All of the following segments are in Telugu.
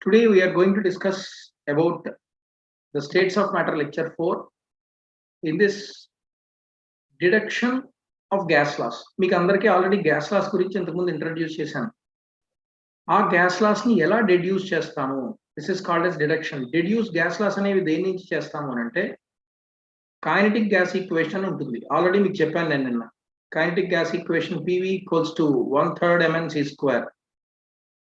Today we are going to discuss about the states of matter lecture 4 in this deduction of gas laws. మీకు అందరికీ ఆల్రెడీ గ్యాస్ లాస్ గురించి ఇంతకుముందు ఇంట్రడ్యూస్ చేశాను. ఆ గ్యాస్ లాస్ ని ఎలా డెడ్యూస్ చేస్తాము? This is called as deduction. Deduce gas laws అనేవి దేని నుంచి చేస్తాము అంటే కైనెటిక్ గ్యాస్ ఈక్వేషన్ ఉంటుంది. ఆల్రెడీ మీకు చెప్పాను నేను నిన్న. Kinetic gas equation PV equals to 1/3 mnc square.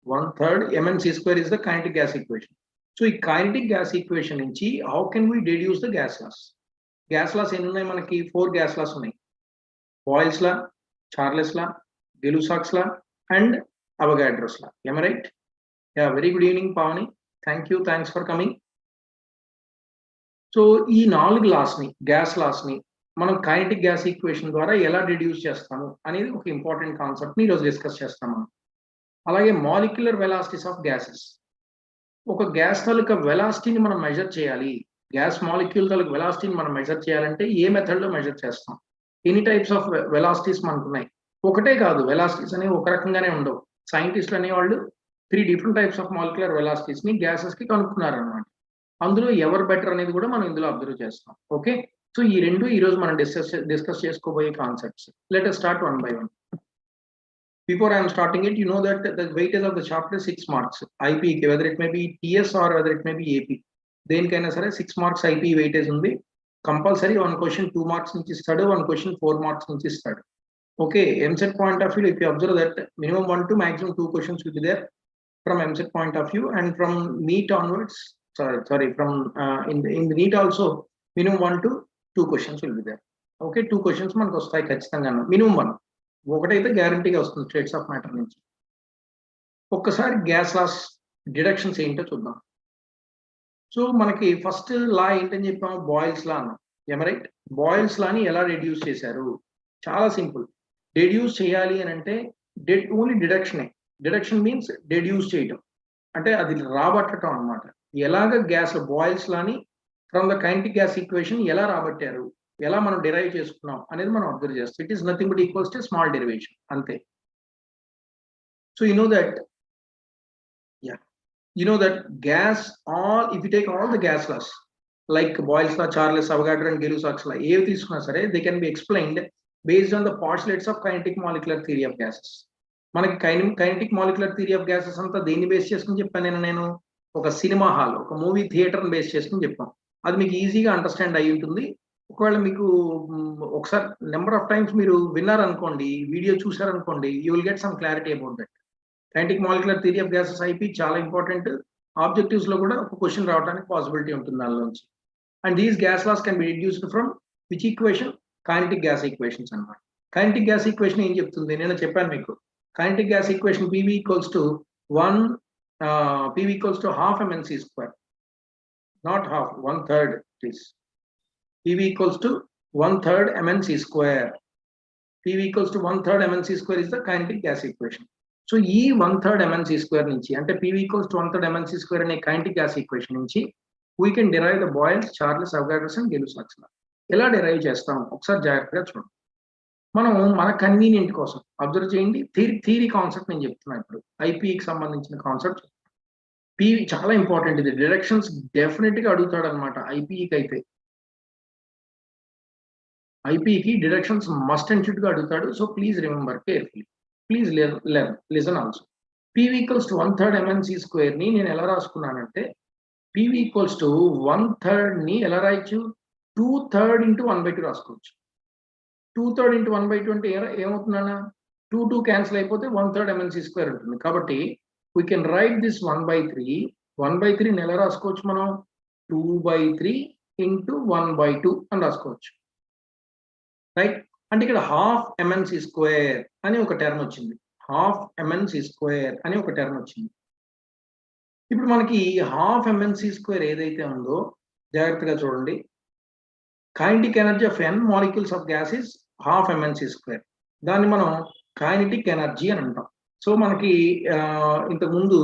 1/3 mnc square is the kinetic gas equation. So ఈ kinetic gas equation నుంచి how can we deduce the gas laws? Gas laws ఎన్ని ఉన్నాయి మనకి? 4 gas laws ఉన్నాయి. Boyle's law, Charles law, Gay-Lussac's law and Avogadro's law. Am I right? Yeah, very good evening Pavani. Thank you, thanks for coming. So ఈ 4 లాస్ ని గ్యాస్ లాస్ ని మనం కైనెటిక్ గ్యాస్ ఈక్వేషన్ ద్వారా ఎలా డిడ్యూస్ చేస్తాము అనేది ఒక ఇంపార్టెంట్ కాన్సెప్ట్ ని ఈరోజు డిస్కస్ చేస్తాము. అలాగే మాలిక్యులర్ వెలాసిటీస్ ఆఫ్ గ్యాసెస్. ఒక గ్యాస్ తాలూకా వెలాసిటీని మనం మెజర్ చేయాలి. గ్యాస్ మాలిక్యూల్ తాలూకా వెలాసిటీని మనం మెజర్ చేయాలంటే ఏ మెథడ్ లో మెజర్ చేస్తాం? ఎన్ని టైప్స్ ఆఫ్ వెలాసిటీస్ మనకు ఉన్నాయి. ఒకటే కాదు, వెలాసిటీస్ అనేవి ఒక రకంగానే ఉండవు. సైంటిస్టులు అనేవాళ్ళు 3 different types of molecular velocities ని గ్యాసెస్ కి కనుక్కున్నారు అనమాట. అందులో ఎవరు బెటర్ అనేది కూడా మనం ఇందులో అబ్జర్వ్ చేస్తాం. ఓకే, సో ఈ రెండు ఈ రోజు మనం డిస్కస్ చేసుకోబోయే concepts. Let us start one by one. Before I am starting it, you know that the weightage of the chapter is 6 marks. IP, whether it may be TS or whether it may be AP. దేనికైనా సరే 6 marks IP weightage ఉంది. కంపల్సరీ 1 question 2 marks నుంచి ఇస్తాడు, 1 question 4 marks నుంచి ఇస్తాడు. Okay, EAMCET point of view, if you observe that minimum 1 to maximum 2 questions will be there from EAMCET point of view, and from NEET onwards, from in the NEET also minimum 1 to 2 questions will be there. Okay, 2 questions మనకు వస్తాయి ఖచ్చితంగా, minimum 1. ఒకటైతే గ్యారంటీగా వస్తుంది స్టేట్స్ ఆఫ్ మ్యాటర్ నుంచి. ఒక్కసారి గ్యాస్ లాస్ డిడక్షన్స్ ఏంటో చూద్దాం. సో మనకి ఫస్ట్ లా ఏంటని చెప్పాము? బాయిల్స్ లా అన్నాం. రైట్? బాయిల్స్ లాని ఎలా రెడ్యూస్ చేశారు? చాలా సింపుల్. డెడ్యూస్ చేయాలి అని అంటే ఓన్లీ డిడక్షనే. డిడక్షన్ మీన్స్ డెడ్యూస్ చేయటం, అంటే అది రాబట్టడం అనమాట. ఎలాగ గ్యాస్ బాయిల్స్ లాని from the kinetic gas equation ఎలా రాబట్టారు, ఎలా మనం డిరైవ్ చేసుకున్నాం అనేది మనం అబ్జర్వ్ చేస్తాం. It is nothing but equals to small derivation, అంతే. So you know that gas, all if you take all the gas laws like Boyle's law, Charles, Avogadro and Gay-Lussac's law, ఏవి తీసుకున్నా సరే they can be explained based on the postulates of kinetic molecular theory of gases. మనకి kinetic molecular theory of gases అంతా దేన్ని బేస్ చేసుకుని చెప్పాను నేను? ఒక సినిమా హాల్, ఒక మూవీ థియేటర్ని బేస్ చేసుకుని చెప్పాం. అది మీకు ఈజీగా అండర్స్టాండ్ అయి ఉంటుంది. ఒకవేళ మీకు ఒకసారి నెంబర్ ఆఫ్ టైమ్స్ మీరు విన్నారనుకోండి, వీడియో చూసారనుకోండి, you will get some clarity about that. Kinetic molecular theory of gases IP చాలా ఇంపార్టెంట్. ఆబ్జెక్టివ్స్ లో కూడా ఒక క్వశ్చన్ రావడానికి పాసిబిలిటీ ఉంటుంది దానిలోంచి. And these gas laws can be reduced from which equation? Kinetic gas equations అన్నమాట. కైనెటిక్ గ్యాస్ ఈక్వేషన్ ఏం చెప్తుంది? నేను చెప్పాను మీకు. Kinetic gas equation PV equals to half mnc square, not half, 1/3 it is. PV equals to 1/3 mnc square. PV equals to 1/3 mnc square is the kinetic gas equation. So ఈ 1/3 mnc square నుంచి, అంటే PV equals to 1/3 mnc square అనే kinetic gas equation నుంచి we can derive the Boyle's, Charles, Avogadro's and Gay-Lussac's law. ఎలా డిరైవ్ చేస్తాం ఒకసారి జాగ్రత్తగా చూడండి. మనం మన కన్వీనియంట్ కోసం అబ్జర్వ్ చేయండి. థియరీ కాన్సెప్ట్ నేను చెప్తున్నా ఇప్పుడు. IPకి సంబంధించిన కాన్సెప్ట్. PV చాలా ఇంపార్టెంట్. ఇది డిడక్షన్స్ డెఫినెట్ గా అడుగుతాడు అనమాట IPకి అయితే. IPకి డిడక్షన్స్ మస్ట్ అండ్ షుడ్ గా అడుగుతాడు. So please remember carefully, please listen also. PV equals to 1/3 mnc square ని నేను ఎలా రాసుకున్నానంటే, PV equals to 1/3 ని ఎలా రాయొచ్చు? 2/3 into 1/2 రాసుకోవచ్చు. 2/3 into 1/2 అంటే ఏమవుతుందన్నా? 2 క్యాన్సిల్ అయిపోతే 1/3 mnc square ఉంటుంది. కాబట్టి we can write this 1/3. 1/3 ని ఎలా రాసుకోవచ్చు మనం? 2/3 into 1/2 అని రాసుకోవచ్చు. రైట్? అంటే ఇక్కడ హాఫ్ mnc స్క్వేర్ అని ఒక టర్మ్ వచ్చింది. హాఫ్ mnc స్క్వేర్ అని ఒక టర్మ్ వచ్చింది. ఇప్పుడు మనకి హాఫ్ mnc స్క్వేర్ ఏదైతే ఉందో జాగ్రత్తగా చూడండి. Kinetic energy of n molecules of gas is half mnc square. దాన్ని మనం కైనెటిక్ ఎనర్జీ అని అంటాం. సో మనకి ఇంతకుముందు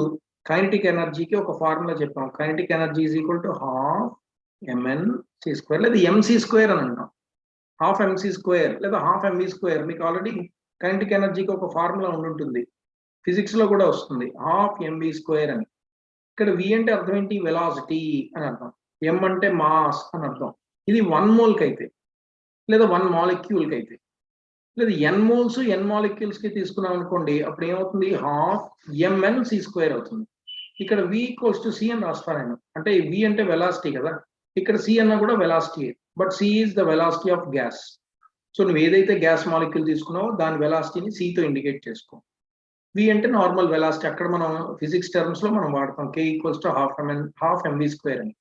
కైనెటిక్ ఎనర్జీకి ఒక ఫార్ములా చెప్పాం. Kinetic energy is equal to half mnc square, లేదా mc స్క్వేర్ అని అంటాం. హాఫ్ mc స్క్వేర్ లేదా హాఫ్ mv స్క్వేర్. మీకు ఆల్రెడీ కైనెటిక్ ఎనర్జీకి ఒక ఫార్ములా ఉంటుంది, ఫిజిక్స్ లో కూడా వస్తుంది, హాఫ్ mv స్క్వేర్ అని. ఇక్కడ v అంటే అర్థం ఏంటి? వెలాసిటీ అని అర్థం. m అంటే మాస్ అని అర్థం. ఇది 1 మోల్ కి అయితే లేదా 1 మాలిక్యూల్ కి అయితే లేదా n మోల్స్ n మాలిక్యూల్స్ కి తీసుకున్నాం అనుకోండి, అప్పుడు ఏమవుతుంది? హాఫ్ mnc² అవుతుంది. ఇక్కడ v ఈక్వల్స్ టు c అని రాస్తాను నేను. అంటే v అంటే వెలాసిటీ కదా, ఇక్కడ c అన్న కూడా velocity, but c is the velocity of gas. So నువ్వు ఏదైతే గ్యాస్ మాలిక్యూల్ తీసుకున్నావో దాని వెలాసిటీని c తో ఇండికేట్ చేసుకో. v అంటే నార్మల్ వెలాసిటీ, అక్కడ మనం ఫిజిక్స్ టర్మ్స్ లో మనం వాడతాం k equals to half mv² అని.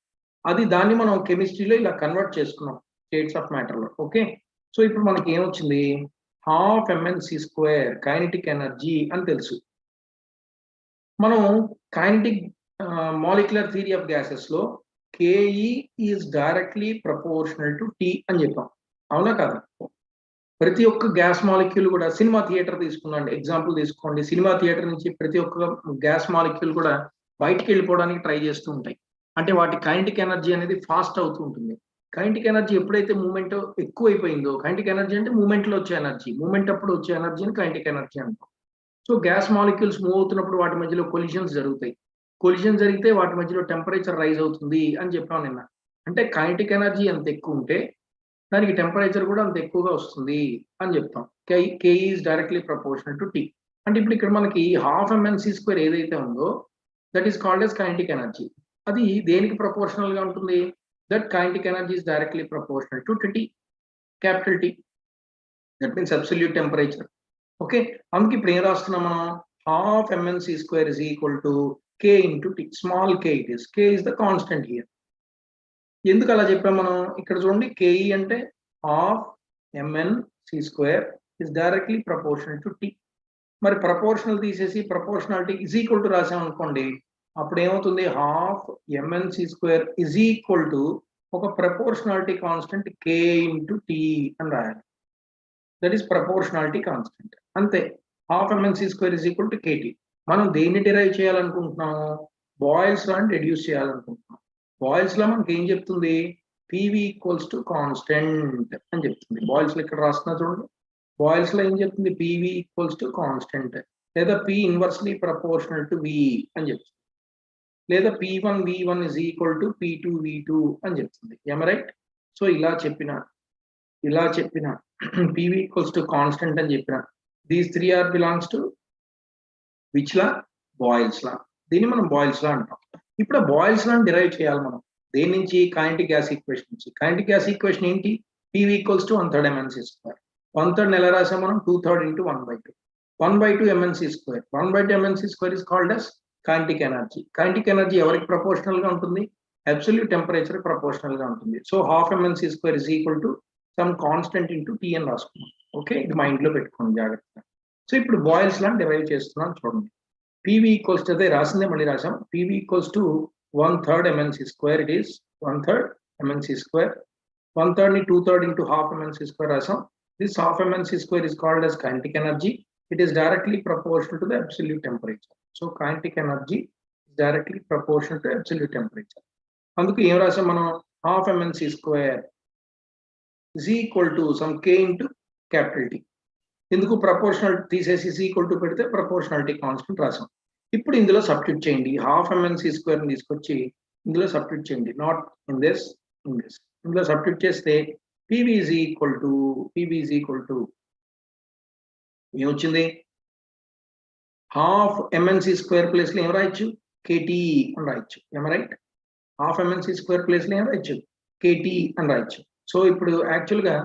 అది దాన్ని మనం కెమిస్ట్రీలో ఇలా కన్వర్ట్ చేసుకున్నాం స్టేట్స్ ఆఫ్ మ్యాటర్ లో. ఓకే, సో ఇప్పుడు మనకి ఏమొచ్చింది? హాఫ్ mnc² కైనెటిక్ ఎనర్జీ అని తెలుసు. మనం kinetic molecular theory of gases లో KE is directly proportional to T అని చెప్పాం, అవునా కదా? ప్రతి ఒక్క గ్యాస్ మాలిక్యూల్ కూడా, సినిమా థియేటర్ తీసుకున్నాండి, ఎగ్జాంపుల్ తీసుకోండి. సినిమా థియేటర్ నుంచి ప్రతి ఒక్క గ్యాస్ మాలిక్యూల్ కూడా బయటికి వెళ్ళిపోవడానికి ట్రై చేస్తూ ఉంటాయి. అంటే వాటి కైనెటిక్ ఎనర్జీ అనేది ఫాస్ట్ అవుతూ ఉంటుంది. కైనెటిక్ ఎనర్జీ ఎప్పుడైతే మూమెంట్ ఎక్కువైపోయిందో, కైనెటిక్ ఎనర్జీ అంటే మూమెంట్ లో వచ్చే ఎనర్జీ, మూమెంట్ అప్పుడు వచ్చే ఎనర్జీని కైనెటిక్ ఎనర్జీ అంటాం. సో గ్యాస్ మాలిక్యూల్స్ మూవ్ అవుతున్నప్పుడు వాటి మధ్యలో కొలిషన్స్ జరుగుతాయి. కొలిషన్ జరిగితే వాటి మధ్యలో టెంపరేచర్ రైజ్ అవుతుంది అని చెప్పాం నిన్న. అంటే కైనెటిక్ ఎనర్జీ ఎంత ఎక్కువ ఉంటే దానికి టెంపరేచర్ కూడా అంత ఎక్కువగా వస్తుంది అని చెప్తాం. K is directly proportional to T. అంటే ఇప్పుడు ఇక్కడ మనకి హాఫ్ mnc² ఏదైతే ఉందో that is called as kinetic energy. అది దేనికి ప్రపోర్షనల్ గా ఉంటుంది? That kinetic energy is directly proportional to T, capital T. That means absolute temperature. Okay, అందుకే ఇప్పుడు ఏం రాస్తున్నాం మనం? Half mnc² is equal to k into T. Small k it is. K is the constant here. ఎందుకు అలా చెప్పాం మనం? ఇక్కడ చూడండి, KE అంటే half mnc² is directly proportional to T. మరి ప్రపోర్షనల్ తీసేసి ప్రపోర్షనాలిటీ is equal to రాసాం అనుకోండి, అప్పుడు ఏమవుతుంది? Half mnc² is equal to ఒక proportionality constant k into T అని రాయాలి. దట్ ఈస్ ప్రపోర్షనాలిటీ కాన్స్టెంట్, అంతే. Half mnc² is equal to KT. మనం దేన్ని డిరైవ్ చేయాలనుకుంటున్నాము? బాయిల్స్ లా రెడ్యూస్ చేయాలనుకుంటున్నాం. బాయిల్స్ లో మనకి ఏం చెప్తుంది? PV ఈక్వల్స్ టు కాన్స్టెంట్ అని చెప్తుంది. బాయిల్స్ లో ఇక్కడ రాస్తున్నా చూడండి, బాయిల్స్ లో ఏం చెప్తుంది? PV ఈక్వల్స్ టు కాన్స్టెంట్, లేదా P inversely proportional to V అని చెప్తుంది, లేదా P1 V1 is equal to P2 V2 అని చెప్తుంది. రైట్? సో ఇలా చెప్పిన PV ఈక్వల్స్ టు కాన్స్టెంట్ అని చెప్పిన, these 3 are belongs to which law? Boyle's law. దీన్ని మనం బాయిల్స్ లా అంటాం. ఇప్పుడు బాయిల్స్ లా డిరైవ్ చేయాలి మనం దేని నుంచి? కైనెటిక్ గ్యాస్ ఈక్వేషన్ నుంచి. కైనెటిక్ గ్యాస్ ఈక్వేషన్ ఏంటి? PV equals to 1/3 mnc². 1/3 ఎలా రాసాం మనం? 2/3 into 1/2. 1/2 mnc². 1/2 mnc² is called as kinetic energy. Kinetic energy ఎవరికి ప్రపోర్షనల్ గా ఉంటుంది? అబ్సల్యూట్ టెంపరేచర్ ప్రపోర్షనల్ గా ఉంటుంది. So half mnc² is equal to some constant into T అని రాసుకున్నాం. ఓకే, ఇది మైండ్ లో పెట్టుకోండి జాగ్రత్తగా. సో ఇప్పుడు బాయిల్స్ లా డిరైవ్ చేస్తున్నాం చూడండి. PV ఈక్వల్స్ టు, అదే రాసిందే మళ్ళీ రాసాం, PV equals to 1/3 mnc². It is 1/3 mnc². 1/3 ని 2/3 into half mnc² రాసాం. This half mnc² is called as kinetic energy. It is directly proportional to the absolute temperature. So kinetic energy is directly proportional to absolute temperature. అందుకు ఏం రాసాం మనం? Half mnc² is equal to some k into capital T. ఎందుకు? ప్రపోర్షనల్ తీసేసి is equal to పెడితే ప్రపోర్షనాలిటీ కాన్స్టెంట్ రాసాం. ఇప్పుడు ఇందులో సబ్స్టిట్యూట్ చేయండి. హాఫ్ mnc² ని తీసుకొచ్చి ఇందులో సబ్స్టిట్యూట్ చేయండి. Not in this, in this. ఇందులో సబ్స్టిట్యూట్ చేస్తే PV is equal to ఏమొచ్చింది? హాఫ్ mnc² ప్లేస్ లో ఏం రాయొచ్చు? KT అని రాయొచ్చు. రైట్? హాఫ్ mnc² ప్లేస్ లో ఏం రాయొచ్చు? KT అని రాయొచ్చు. సో ఇప్పుడు యాక్చువల్ గా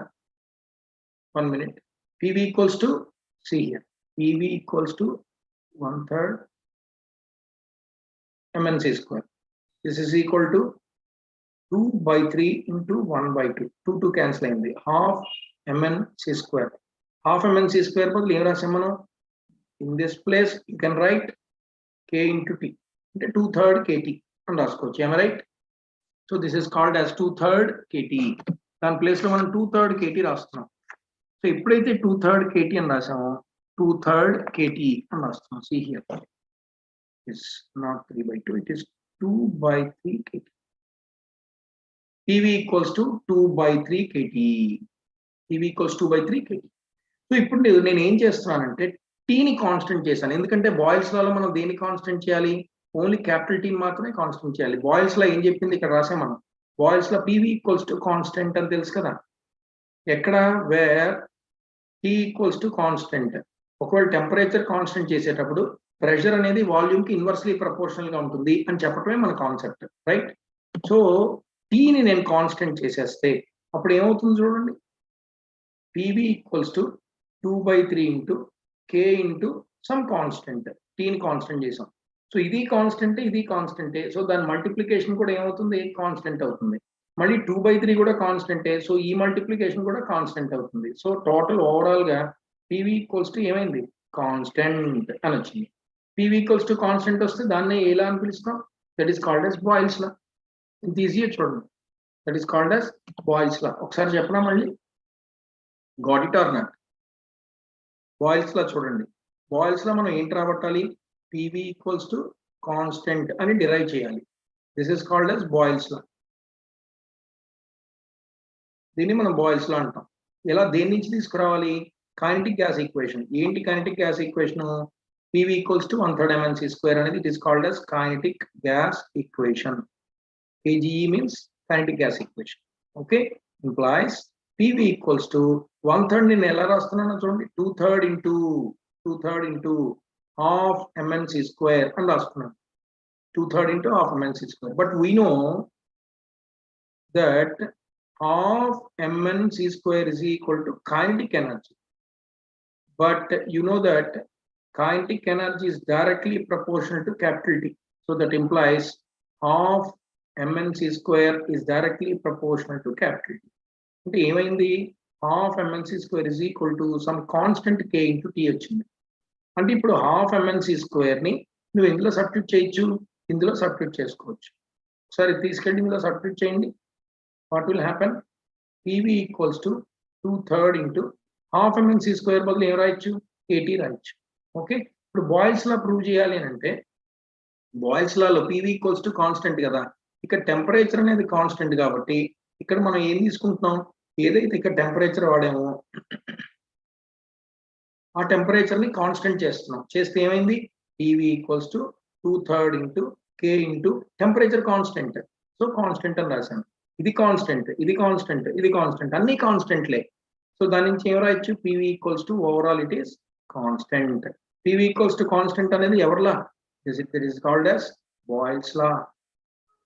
1 minute, PV equals to, see here, PV equals to 1/3 mnc². This is equal to 2/3 into 1/2. 2 cancel అయింది. Half mnc². హాఫ్ mnc² బదులు ఏం రాసాం మనం? In this place you can right k into T, అంటే 2/3 KT అని రాసుకోవచ్చు. Right? So this is called as 2/3 KT. దాని ప్లేస్ లో మనం 2/3 KT రాస్తున్నాం. సో ఎప్పుడైతే 2/3 KT అని రాసామో 2/3 KT అని రాస్తున్నాం. See here, it's not 3/2, it is 2/3 KT. PV equals to 2/3 KT. PV equals 2/3 KT. So ఇప్పుడు నేను ఏం చేస్తున్నానంటే T ని కాన్స్టెంట్ చేశాను. ఎందుకంటే బాయిల్స్ లో మనం దేన్ని కాన్స్టెంట్ చేయాలి? ఓన్లీ క్యాపిటల్ టీ మాత్రమే కాన్స్టెంట్ చేయాలి. బాయిల్స్ లా ఏం చెప్పింది ఇక్కడ రాసాం మనం. Boyle's law PV equals to constant అని తెలుసు కదా. ఎక్కడ where T equals to constant. ఒకవేళ టెంపరేచర్ కాన్స్టెంట్ చేసేటప్పుడు ప్రెషర్ అనేది వాల్యూమ్ కి ఇన్వర్స్లీ ప్రపోర్షనల్ గా ఉంటుంది అని చెప్పడమే మన కాన్సెప్ట్, రైట్? సో టీని నేను కాన్స్టెంట్ చేసేస్తే అప్పుడు ఏమవుతుంది చూడండి. PV equals to 2/3 into K into some constant. టీని కాన్స్టెంట్ చేసాం. సో ఇది కాన్స్టెంట్, ఇది కాన్స్టెంటే. సో దాని మల్టిప్లికేషన్ కూడా ఏమవుతుంది, కాన్స్టెంట్ అవుతుంది. మళ్ళీ 2/3 కూడా కాన్స్టెంటే. సో ఈ మల్టిప్లికేషన్ కూడా కాన్స్టెంట్ అవుతుంది. సో టోటల్ ఓవరాల్ గా PV ఈక్వల్స్ టు ఏమైంది, కాన్స్టెంట్ అని వచ్చింది. PV ఈక్వల్స్ టు కాన్స్టెంట్ వస్తే దాన్ని ఎలా అని పిలుస్తాం, that is called as Boyle's లా. ఇంత ఈజీగా చూడండి, that is called as Boyle's లా. ఒకసారి చెప్పనా మళ్ళీ, got it or not? Boils లా చూడండి. బాయిల్స్ లో మనం ఏంటి రాబట్టాలి, PV ఈక్వల్స్ టు కాన్స్టెంట్ అని డిరైవ్ చేయాలి. This is called as Boyle's law. దీన్ని మనం బాయిల్స్ లా అంటాం. ఎలా, దేని నుంచి తీసుకురావాలి, కైనెటిక్ గ్యాస్ ఈక్వేషన్. ఏంటి kinetic gas equation? PV equals to 1/3 mc² అనేది it is called as kinetic gas equation. KGE means kinetic gas equation. Okay, implies PV equals to 1/3 నేను ఎలా రాస్తున్నానో చూడండి, 2/3 into half mc² అని రాస్తున్నాను. 2/3 into half mc². But we know that half mc² is equal to kinetic energy. But you know that kinetic energy is directly proportional to capital T. So that implies half mc² is directly proportional to capital T. అంటే ఏమైంది, half mc² is equal to some constant K into T వచ్చింది. అంటే ఇప్పుడు half mc² ని నువ్వు ఇందులో సబ్స్టిట్యూట్ చేయొచ్చు, ఇందులో సబ్స్టిట్యూట్ చేసుకోవచ్చు. ఒకసారి తీసుకెళ్ళి ఇందులో సబ్స్టిట్యూట్ చేయండి. What will happen, PV equals to 2/3 into half mc² బదులు ఏం రాయొచ్చు, KT రాయొచ్చు. ఓకే, ఇప్పుడు బాయిల్స్ లా ప్రూవ్ చేయాలి అని అంటే, boils Lalo PV equals to constant కదా, ఇక్కడ టెంపరేచర్ అనేది కాన్స్టెంట్ కాబట్టి ఇక్కడ మనం ఏం తీసుకుంటున్నాం, ఏదైతే ఇక్కడ టెంపరేచర్ వాడామో ఆ టెంపరేచర్ ని కాన్స్టెంట్ చేస్తున్నాం. చేస్తే ఏమైంది, PV equals to 2/3 into K into temperature constant. So constant అని రాశాను. ఇది కాన్స్టెంట్, ఇది కాన్స్టెంట్, ఇది కాన్స్టెంట్, అన్ని కాన్స్టెంట్లే. సో దాని నుంచి ఏం రాయొచ్చు, PV equals to overall it is constant. PV equals to constant అనేది ఎవరిలా, it is called as Boyle's law.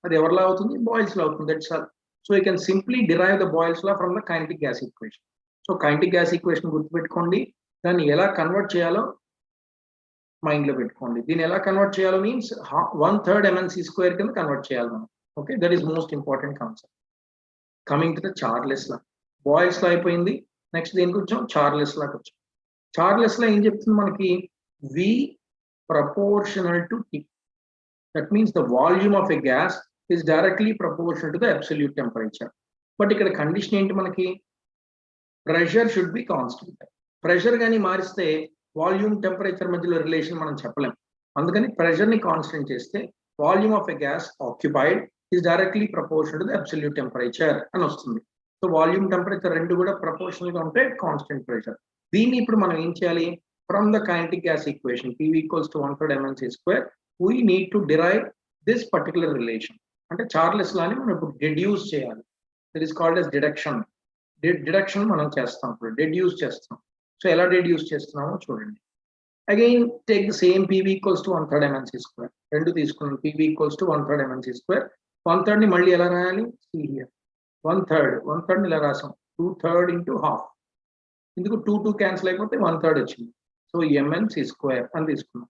అది ఎవరిలా అవుతుంది, బాయిల్స్ లా అవుతుంది. That's all. So you can simply derive the Boyle's law from the kinetic gas equation. So kinetic gas equation గుర్తుపెట్టుకోండి, దాన్ని ఎలా కన్వర్ట్ చేయాలో మైండ్ లో పెట్టుకోండి. దీన్ని ఎలా కన్వర్ట్ చేయాలో మీన్స్ 1/3 mc² కింద కన్వర్ట్ చేయాలి మనం. Okay, that is most important concept. Coming to the Charles law. Boyle's లా అయిపోయింది, నెక్స్ట్ దేనికి వచ్చాం, చార్లెస్ లాకి వచ్చాం. చార్లెస్ లా ఏం చెప్తుంది మనకి, V proportional to T. That means the volume of a gas is directly proportional to the absolute temperature. But ఇక్కడ కండిషన్ ఏంటి మనకి, pressure should be constant. Pressure కానీ మారిస్తే వాల్యూమ్ టెంపరేచర్ మధ్యలో రిలేషన్ మనం చెప్పలేం. అందుకని ప్రెషర్ ని కాన్స్టెంట్ చేస్తే volume of a gas occupied is directly proportional to the absolute temperature అని వస్తుంది. సో వాల్యూమ్ టెంపరేచర్ రెండు కూడా ప్రపోర్షనల్ గా ఉంటే కాన్స్టెంట్ ప్రెషర్. దీన్ని ఇప్పుడు మనం ఏం చేయాలి, from the kinetic gas equation PV equals to 1/3 mc², we need to derive this particular relation. అంటే చార్లెస్ లాని మనం ఇప్పుడు డెడ్యూస్ చేయాలి. That is called as deduction. Deduction మనం చేస్తాం, ఇప్పుడు డెడ్యూస్ చేస్తాం. సో ఎలా డెడ్యూస్ చేస్తున్నామో చూడండి. Again take the same PV equals to 1/3 mc². రెండు తీసుకున్నాం, PV ఈక్వల్స్ టు 1/3 mc². 1/3 ని మళ్ళీ ఎలా రాయాలి, see here 1/3 ని ఇలా రాసాం, 2/3 into half. ఇందుకు 2 క్యాన్సిల్ అయిపోతే 1/3 వచ్చింది. సో mc² అని తీసుకున్నాం.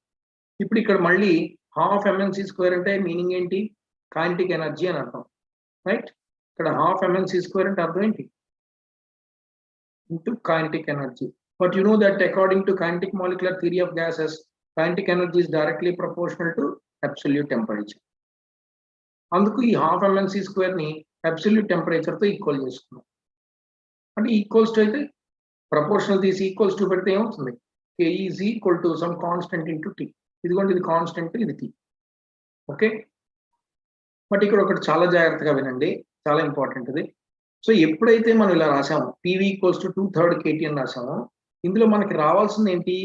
ఇప్పుడు ఇక్కడ మళ్ళీ half mc² అంటే మీనింగ్ ఏంటి, కైనెటిక్ ఎనర్జీ అని అర్థం, రైట్? ఇక్కడ half mc² అంటే అర్థం ఏంటి, into kinetic energy. But you know that according to kinetic molecular theory of gases, kinetic energy is directly proportional to absolute temperature. అందుకు ఈ half mc² ని అబ్సల్యూట్ టెంపరేచర్ తో ఈక్వల్ చేసుకున్నాం. అంటే ఈక్వల్స్ టు అయితే ప్రపోర్షనల్ తీసి ఈక్వల్స్ టు పెడితే ఏమవుతుంది, K is equal to some constant into T. ఇదిగోండి, ఇది కాన్స్టెంట్, ఇది T. ఓకే, బట్ ఇక్కడ ఒకటి చాలా జాగ్రత్తగా వినండి, చాలా ఇంపార్టెంట్ ఇది. సో ఎప్పుడైతే మనం ఇలా రాసాము PV ఈక్వల్స్ టు 2/3 KT అని రాసామో, ఇందులో మనకి రావాల్సింది ఏంటి,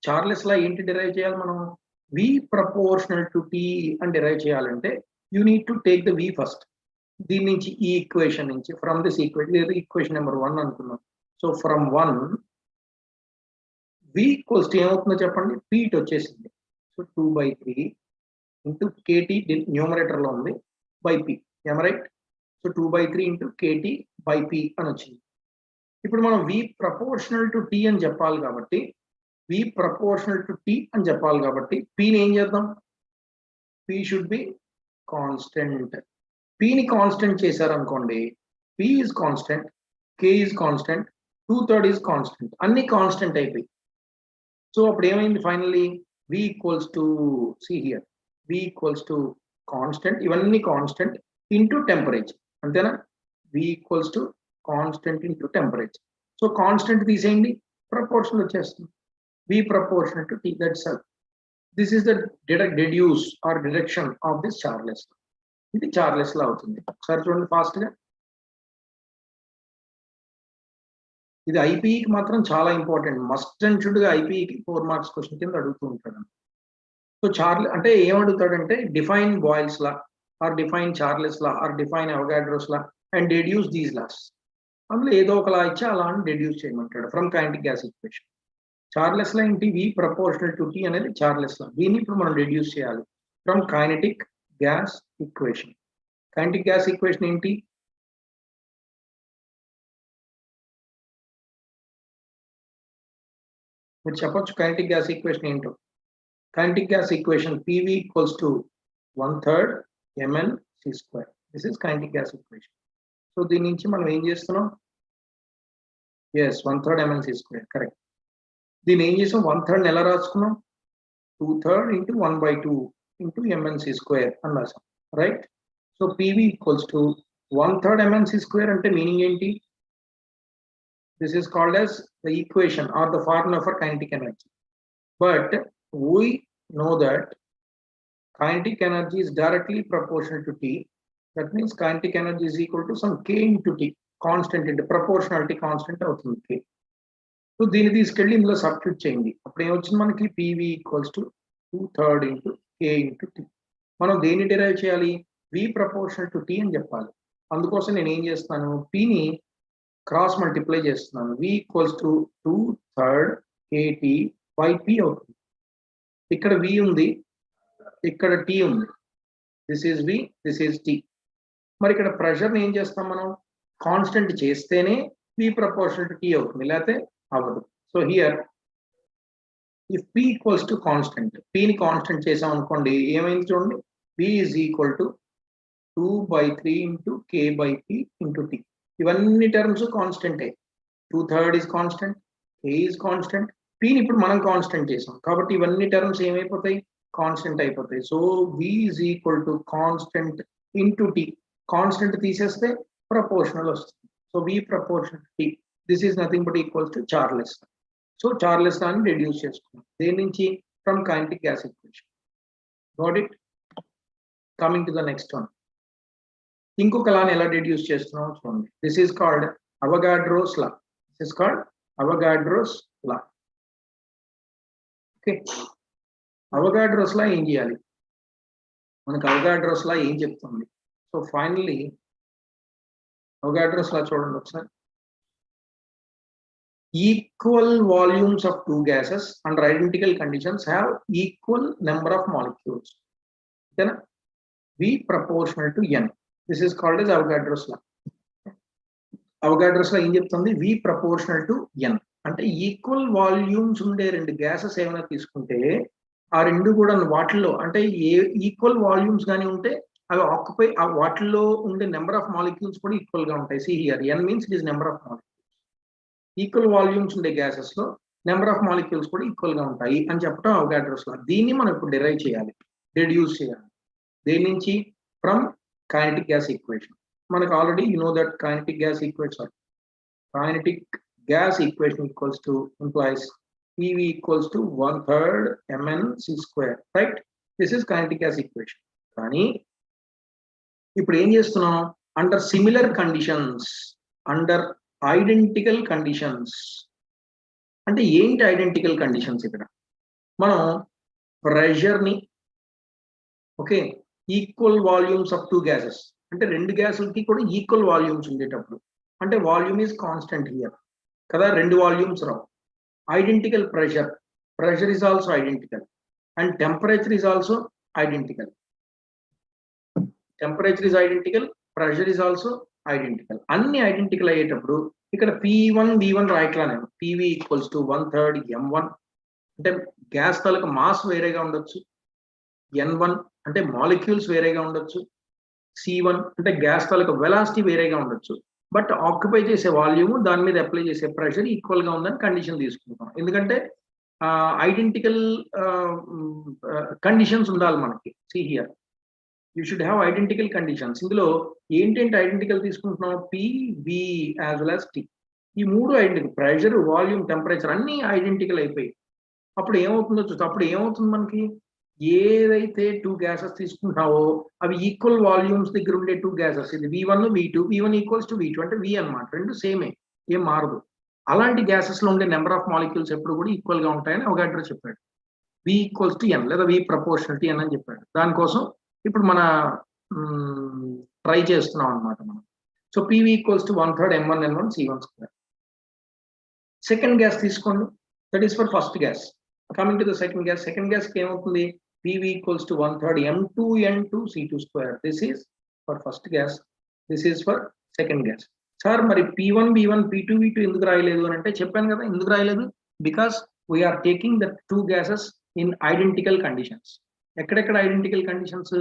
చార్లెస్ లా ఏంటి డిరైవ్ చేయాలి మనం, V proportional to T and derive చేయాలంటే you need to take the V first. దీని నుంచి ఈ ఈక్వేషన్ నుంచి ఫ్రమ్ దిస్ ఈక్వేషన్ నెంబర్ 1 అనుకున్నాం. So from 1 V equals to ఏమవుతుందో చెప్పండి, P ఇటు వచ్చేసింది. సో 2/3 ఇంటూ KT న్యూమరేటర్ లో ఉంది బై P, ఏమ right? So 2/3 into KT by P అని వచ్చింది. ఇప్పుడు మనం V ప్రపోర్షనల్ టు T అని చెప్పాలి కాబట్టి V proportional to T అని చెప్పాలి కాబట్టి P ని ఏం చేద్దాం? P should be constant. P ని కాన్స్టెంట్ చేశారనుకోండి, P is constant, K is constant, 2/3 is constant, అన్ని కాన్స్టెంట్ అయిపోయి. సో అప్పుడు ఏమైంది finally? V equals to, see here, V equals to constant, ఇవన్నీ కాన్స్టెంట్ ఇంటూ టెంపరేచర్, అంతేనా? V equals to constant into temperature. So constant తీసేయండి, ప్రపోర్షనల్ వచ్చేస్తుంది. V proportional to T, that's all. This is the deduce or deduction of this Charles law. ఇది చార్లెస్ లా అవుతుంది. ఒకసారి చూడండి ఫాస్ట్ గా. ఇది ఐపీఈకి మాత్రం చాలా ఇంపార్టెంట్. మస్ట్ అండ్ షుడ్ గా ఐపీఈకి 4 మార్క్స్ క్వశ్చన్ కింద అడుగుతూ ఉంటాడు. సో అంటే ఏమడుగుతాడంటే define Boyle's law or define Charles law or define Avogadro's law and deduce these laws. అందులో ఏదో ఒక లా ఇచ్చి అలా అని డెడ్యూస్ చేయమంటాడు from kinetic gas equation. Charles law ఏంటి? V proportional to T అనేది చార్లెస్ లా. దీన్ని ఇప్పుడు మనం రెడ్యూస్ చేయాలి from kinetic gas equation. Kinetic gas equation ఏంటి? మీరు చెప్పొచ్చు కైనెటిక్ గ్యాస్ ఈక్వేషన్ ఏంటో. Kinetic gas equation PV equals to 1/3 mn(c²). This is kinetic gas equation. So దీని నుంచి మనం ఏం చేస్తున్నాం? Yes, 1/3 mn(c²). కరెక్ట్. దీన్ని ఏం చేసాం? 1/3 ఎలా రాసుకున్నాం? 2/3 ఇంటూ 1/2 ఇంటూ mn(c²) అని రాసాం, right? So PV equals to 1/3 mn(c²) అంటే మీనింగ్ ఏంటి? This is called as the equation or the formula for kinetic energy. But we know that kinetic energy is directly proportional to T. That means kinetic energy is equal to some K into T, constant into proportionality constant అవుతుంది K. సో దీన్ని తీసుకెళ్ళి ఇందులో సబ్స్టిట్యూట్ చేయండి. అప్పుడు ఏమొచ్చింది మనకి? PV equals to 2/3 into K into T. మనం దేన్ని డిరైవ్ చేయాలి? V ప్రపోర్షనల్ టు T అని చెప్పాలి. అందుకోసం నేను ఏం చేస్తాను? Pని క్రాస్ మల్టిప్లై చేస్తున్నాను. V equals to 2/3 KT by P అవుతుంది. ఇక్కడ V ఉంది, ఇక్కడ T ఉంది. This is V, this is T. మరి ఇక్కడ ప్రెషర్ని ఏం చేస్తాం మనం? కాన్స్టెంట్ చేస్తేనే V ప్రపోర్షనల్ టు T అవుతుంది, లేకపోతే అవ్వదు. So here if P equals to constant, Pని కాన్స్టెంట్ చేసాం అనుకోండి, ఏమైంది చూడండి? V is equal to 2/3 into K by P into T. ఇవన్నీ టర్మ్స్ కాన్స్టెంటే. 2/3 is constant, K is constant, Pని ఇప్పుడు మనం కాన్స్టెంట్ చేసాం కాబట్టి ఇవన్నీ టర్మ్స్ ఏమైపోతాయి? కాన్స్టెంట్ అయిపోతాయి. So V is equal to constant into T. Constant తీసేస్తే ప్రపోర్షనల్ వస్తుంది. So V proportional T, this is nothing but equals to Charles. So Charles లాని రెడ్యూస్ చేసుకున్నాం. దేని నుంచి? From kinetic gas equation. Got it? Coming to the next one. ఇంకొక లాని ఎలా రెడ్యూస్ చేస్తున్నాం చూడండి. This is called Avogadro's law. This is called Avogadro's law. Okay, Avogadro's law ఏం చేయాలి? మనకు అవగాడ్రోస్ లా ఏం చెప్తుంది? సో ఫైనల్లీ అవగాడ్రోస్ లా చూడండి ఒకసారి. Equal volumes of 2 gases under identical conditions have equal number of molecules. ఓకేనా? V proportional to N. This is called as Avogadro's law. Avogadro's law ఏం చెప్తుంది? V proportional to N. అంటే ఈక్వల్ వాల్యూమ్స్ ఉండే 2 గ్యాసెస్ ఏమైనా తీసుకుంటే ఆ రెండు కూడా వాటిల్లో అంటే ఈక్వల్ వాల్యూమ్స్ కానీ ఉంటే అవి ఆక్యుపై ఆ వాటిల్లో ఉండే నెంబర్ ఆఫ్ మాలిక్యూల్స్ కూడా ఈక్వల్ గా ఉంటాయి. See here, N means it is number of molecules. Equal volumes ఉండే గ్యాసెస్ లో నెంబర్ ఆఫ్ మాలిక్యూల్స్ కూడా ఈక్వల్ గా ఉంటాయి అని చెప్పడం అవగాడ్రోస్ లా. దీన్ని మనం ఇప్పుడు డిరైవ్ చేయాలి, రెడ్యూస్ చేయాలి. దేని నుంచి? From kinetic gas equation. మనకు already you know that kinetic gas equation equals to implies PV equals to 1/3 mn(c²). Right? This is kinetic gas equation. కానీ ఇప్పుడు ఏం చేస్తున్నాం? Under similar conditions, under identical conditions. అంటే ఏంటి ఐడెంటికల్ కండిషన్స్? ఇక్కడ మనం ప్రెషర్ ని okay equal volumes of 2 gases అంటే 2 గ్యాసులకి కూడా ఈక్వల్ వాల్యూమ్స్ ఉండేటప్పుడు అంటే వాల్యూమ్ ఈజ్ కాన్స్టెంట్ హియర్ కదా 2 volumes Rao identical pressure is also identical and temperature is also identical temperature is identical pressure is also identical అన్ని ఐడెంటికల్ అయ్యేటప్పుడు ఇక్కడ P1 V1 రాయట్లా నేను PV ఈక్వల్స్ టు 1/3 M1 అంటే గ్యాస్ తాలూకు మాస్ వేరేగా ఉండొచ్చు N1 అంటే మాలిక్యూల్స్ వేరేగా ఉండొచ్చు C1 అంటే గ్యాస్ తాలూకు వెలాసిటీ వేరేగా ఉండొచ్చు బట్ ఆక్యుపై చేసే వాల్యూమ్ దాని మీద అప్లై చేసే ప్రెషర్ ఈక్వల్ గా ఉందని కండిషన్ తీసుకుంటాం ఎందుకంటే ఐడెంటికల్ కండిషన్స్ ఉండాలి మనకి see here you should have identical conditions ఇందులో ఏంటంటే ఐడెంటికల్ తీసుకుంటున్నాం PV as well as T ఈ మూడు ఐడెంటికల్ ప్రెషర్ వాల్యూమ్ టెంపరేచర్ అన్ని ఐడెంటికల్ అయిపోయి అప్పుడు ఏమవుతుందో చూస్తే అప్పుడు ఏమవుతుంది మనకి ఏదైతే 2 గ్యాసెస్ తీసుకుంటున్నావో అవి ఈక్వల్ వాల్యూమ్స్ దగ్గర ఉండే 2 గ్యాసెస్ ఇది V1 V2 V1 equals to V2 అంటే V అన్నమాట రెండు సేమే ఏం మారదు అలాంటి గ్యాసెస్ లో ఉండే నెంబర్ ఆఫ్ మాలిక్యూల్స్ ఎప్పుడు కూడా ఈక్వల్ గా ఉంటాయని ఒక అడ్రస్ చెప్పాడు V ఈక్వల్స్ టు N లేదా V ప్రపోర్షనల్ టు N అని చెప్పాడు దానికోసం ఇప్పుడు మన ట్రై చేస్తున్నాం అనమాట మనం so PV equals to 1/3 M1 N1 C1². Second gas తీసుకోండి that is for first gas coming to the second gas కి ఏమవుతుంది PV equals to 1/3 M2 N2 C2². This is for first gas this is for second gas sir మరి P1 B1 P2 V2 ఎందుకు రాయలేదు అని అంటే చెప్పాను కదా ఎందుకు రాయలేదు because we are taking the 2 gases in identical conditions ఎక్కడెక్కడ identical conditions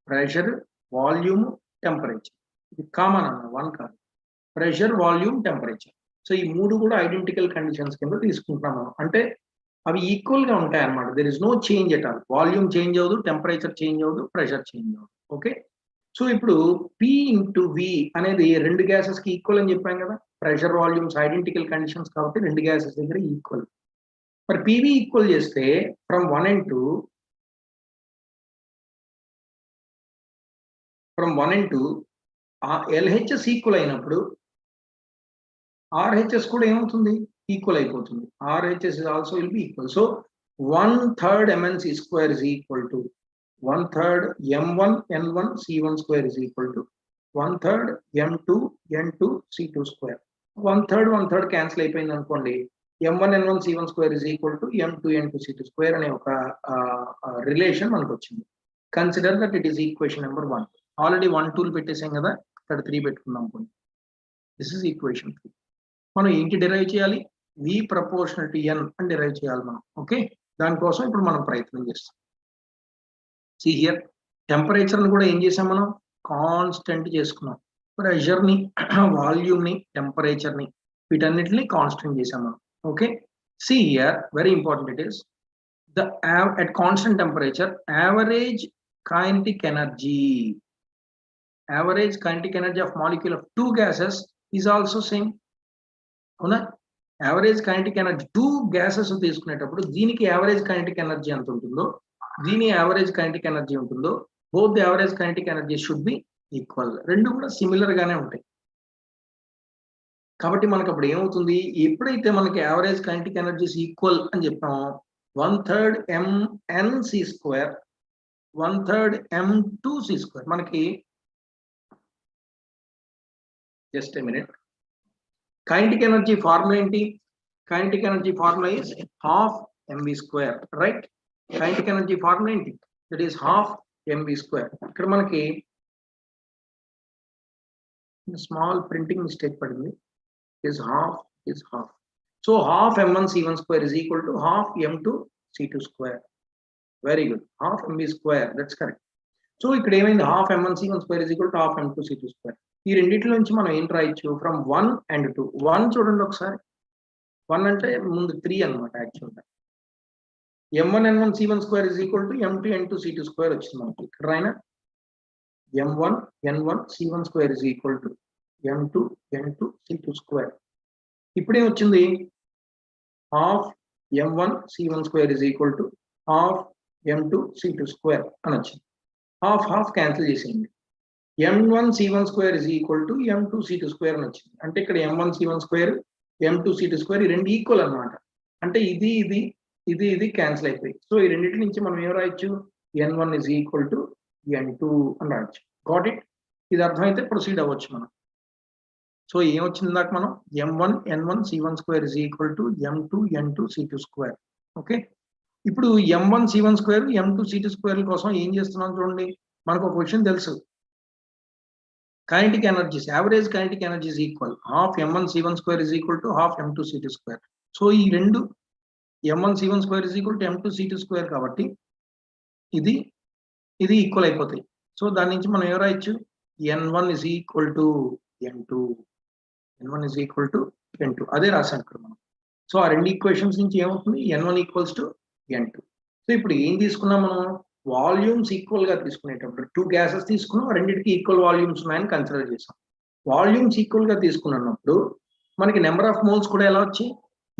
pressure volume temperature ఇది కామన్ అన్న వన్ కాదు ప్రెషర్ వాల్యూమ్ టెంపరేచర్ సో ఈ మూడు కూడా ఐడెంటికల్ కండిషన్స్ కింద తీసుకుంటున్నాము అంటే అవి ఈక్వల్ గా ఉంటాయి అన్నమాట there is no change at all volume change అవ్వదు టెంపరేచర్ చేంజ్ అవ్వదు ప్రెషర్ చేంజ్ అవ్వదు ఓకే సో ఇప్పుడు P ఇంటూ V అనేది 2 గ్యాసెస్ కి ఈక్వల్ అని చెప్పాం కదా ప్రెషర్ వాల్యూమ్స్ ఐడెంటికల్ కండిషన్స్ కాబట్టి 2 గ్యాసెస్ దగ్గర ఈక్వల్ మరి PV ఈక్వల్ చేస్తే ఫ్రమ్ 1 and 2 LHS ఈక్వల్ అయినప్పుడు RHS కూడా ఏమవుతుంది ఈక్వల్ అయిపోతుంది RHS is also will be equal so 1/3 MnC² is equal to 1/3 M1 N1 C1² is equal to 1/3 M2 N2 C2². 1/3 cancel అయిపోయింది అనుకోండి M1 N1 C1² is equal to M2 N2 C2² అనే ఒక రిలేషన్ మనకు వచ్చింది consider that it is equation number 1 already 1 2 పెట్టేసాం కదా ఇక్కడ 3 పెట్టుకుందాం కొన్ని దిస్ ఇస్ ఈక్వేషన్ 3 మనం ఏంటి డిరైవ్ చేయాలి V ప్రపోర్షనల్ టు N అని డిరైవ్ చేయాలి మనం ఓకే దానికోసం ఇప్పుడు మనం ప్రయత్నం చేస్తాం సి హియర్ టెంపరేచర్ ని కూడా ఏం చేసాం మనం కాన్స్టెంట్ చేసుకున్నాం ప్రెషర్ ని వాల్యూమ్ ని టెంపరేచర్ ని వీటన్నిటిని కాన్స్టెంట్ చేసాం మనం okay see here very important it is the at constant temperature average kinetic energy of molecule of 2 gases is also same అవునా యావరేజ్ కైనెటిక్ ఎనర్జీ 2 గ్యాసెస్ తీసుకునేటప్పుడు దీనికి యావరేజ్ కైనెటిక్ ఎనర్జీ ఎంత ఉంటుందో దీని యావరేజ్ కైనెటిక్ ఎనర్జీ ఉంటుందో both the average kinetic energy should be equal రెండు కూడా సిమిలర్ గానే ఉంటాయి కాబట్టి మనకు అప్పుడు ఏమవుతుంది ఎప్పుడైతే మనకి యావరేజ్ కైనెటిక్ ఎనర్జీస్ ఈక్వల్ అని చెప్పామో 1/3 MnC² 1/3 M2C² మనకి just a minute kinetic energy formula ఏంటి kinetic energy formula is half mv², right? kinetic energy formula ఏంటి that is half mv². ఇక్కడ మనకి small printing mistake పడింది is half so half M1C1² is equal to half M2C2². very good half mv², that's correct. So ఇక్కడ ఏమైంది half M1C1² is equal to half M2C2². ఈ రెండిట్లో నుంచి మనం ఏం రాయొచ్చు ఫ్రమ్ 1 and 2 1 చూడండి ఒకసారి 1 అంటే ముందు 3 అన్నమాట యాక్చువల్గా M1 N1 C1² is equal to M2 N2 C2² వచ్చింది మనకి ఇక్కడ రాయన M1 N1 C1² is equal to M2 N2 C2². ఇప్పుడేం వచ్చింది half M1 C1² is equal to half M2 C2² అని వచ్చింది half క్యాన్సిల్ చేసేయండి M1 C1² is equal to M2 C2² అని వచ్చింది అంటే ఇక్కడ M1 C1² M2 C2² ఈ రెండు ఈక్వల్ అన్నమాట అంటే ఇది ఇది క్యాన్సిల్ అయిపోయి. సో ఈ రెండింటి నుంచి మనం ఏం రాయొచ్చు, n1 is equal to n2 అని రాయొచ్చు. Got it? ఇది అర్థమైతే ప్రొసీడ్ అవ్వచ్చు మనం. సో ఏమొచ్చింది దాకా మనం m1 n1 c1 square is equal to m2 n2 c2 square. Okay, ఇప్పుడు m1 c1 square m2 c2 square కోసం ఏం చేస్తున్నాం చూడండి. మనకు ఒక విషయం తెలుసు, kinetic energies, average kinetic energy is equal half m1 c1 square is equal to half m2 c2 square. So ఈ రెండు m1 c1 square is equal to m2 c2 square కాబట్టి ఇది ఈక్వల్ అయిపోతాయి. సో దాని నుంచి మనం ఏం రాయొచ్చు, n1 is equal to n2, n1 is equal to n2 అదే రాసాం ఇక్కడ మనం. సో ఆ రెండు ఈక్వేషన్స్ నుంచి ఏమవుతుంది, n1 equals to n2. So ఇప్పుడు ఏం తీసుకున్నాం మనం, వాల్యూమ్స్ ఈక్వల్ గా తీసుకునేటప్పుడు 2 గ్యాసెస్ తీసుకున్నాం, రెండింటికి ఈక్వల్ వాల్యూమ్స్ ఉన్నాయని కన్సిడర్ చేసాం. వాల్యూమ్స్ ఈక్వల్ గా తీసుకున్నప్పుడు మనకి నెంబర్ ఆఫ్ మోల్స్ కూడా ఎలా వచ్చాయి,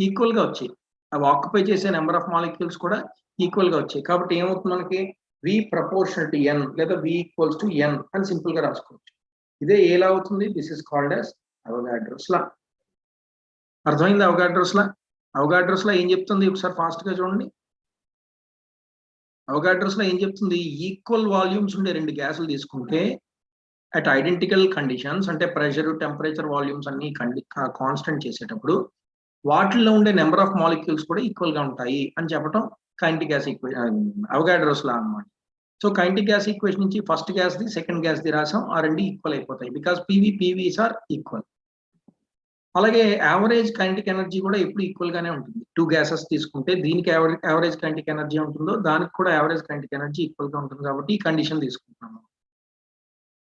ఈక్వల్ గా వచ్చాయి. అవి ఆక్యుపై చేసే నెంబర్ ఆఫ్ మాలిక్యూల్స్ కూడా ఈక్వల్ గా వచ్చాయి. కాబట్టి ఏమవుతుంది మనకి, v ప్రపోర్షనల్ టు n లేదా v ఈక్వల్స్ టు n అని సింపుల్ గా రాసుకోవచ్చు. ఇదే ఎలా అవుతుంది, this is called as Avogadro's law. అర్థమైంది అవగాడ్రోస్ లా? అవగాడ్రోస్ లా ఏం చెప్తుంది ఒకసారి ఫాస్ట్ గా చూడండి. అవగాడ్రోస్ లో ఏం చెప్తుంది, ఈక్వల్ వాల్యూమ్స్ ఉండే రెండు గ్యాసులు తీసుకుంటే అట్ ఐడెంటికల్ కండిషన్స్, అంటే ప్రెషర్ టెంపరేచర్ వాల్యూమ్స్ అన్ని కాన్స్టెంట్ చేసేటప్పుడు వాటిల్లో ఉండే నెంబర్ ఆఫ్ మాలిక్యూల్స్ కూడా ఈక్వల్ గా ఉంటాయి అని చెప్పడం కైనెటిక్ గ్యాస్ ఈక్వేషన్, అవగాడ్రోస్ లా అన్నమాట. సో కైనెటిక్ గ్యాస్ ఈక్వేషన్ నుంచి first gas the second gas the రాసాం, ఆ రెండు ఈక్వల్ అయిపోతాయి బికాస్ పీవీస్ ఆర్ ఈక్వల్. అలాగే యావరేజ్ కైనెటిక్ ఎనర్జీ కూడా ఎప్పుడు ఈక్వల్ గానే ఉంటుంది. 2 గ్యాసెస్ తీసుకుంటే దీనికి యావరేజ్ కైనెటిక్ ఎనర్జీ ఉంటుందో దానికి కూడా యావరేజ్ కైనెటిక్ ఎనర్జీ ఈక్వల్ గా ఉంటుంది కాబట్టి ఈ కండిషన్ తీసుకుంటున్నాము.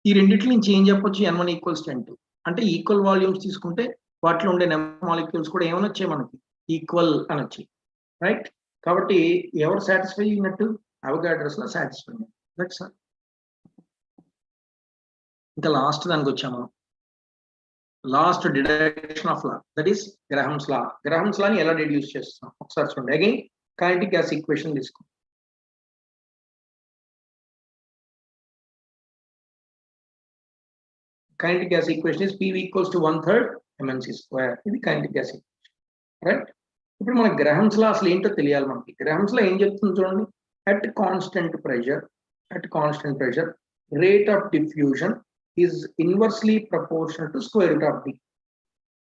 ఈ రెండిటి నుంచి ఏం చెప్పొచ్చు, n1 ఈక్వల్స్ టు n2 అంటే ఈక్వల్ వాల్యూమ్స్ తీసుకుంటే వాటిలో ఉండే నెంబర్ మాలిక్యూల్స్ కూడా ఏమైనా వచ్చాయి మనకి, ఈక్వల్ అని వచ్చాయి, రైట్? కాబట్టి ఎవరు సాటిస్ఫై అయినట్టు, అవగాడ్రోస్ లో సాటిస్ఫై అయినట్టు. Right sir. ఇంకా లాస్ట్ దానికి వచ్చాము, last deduction of law, that is Graham's law. Graham's లాని ఎలా డిడ్యూస్ చేస్తాం ఒకసారి చూడండి. అగైన్ కైనెటిక్ గ్యాస్ ఈక్వేషన్ తీసుకో. Kinetic gas equation is PV equals to 1/3 mc square. ఇది కైనెటిక్ గ్యాస్ ఈక్వేషన్, రైట్? ఇప్పుడు మన గ్రాహమ్స్ లా అసలు ఏంటో తెలియాలి మనకి. గ్రాహమ్స్ లా ఏం చెప్తుంది చూడండి, at constant pressure rate of diffusion is inversely proportional to square root of d.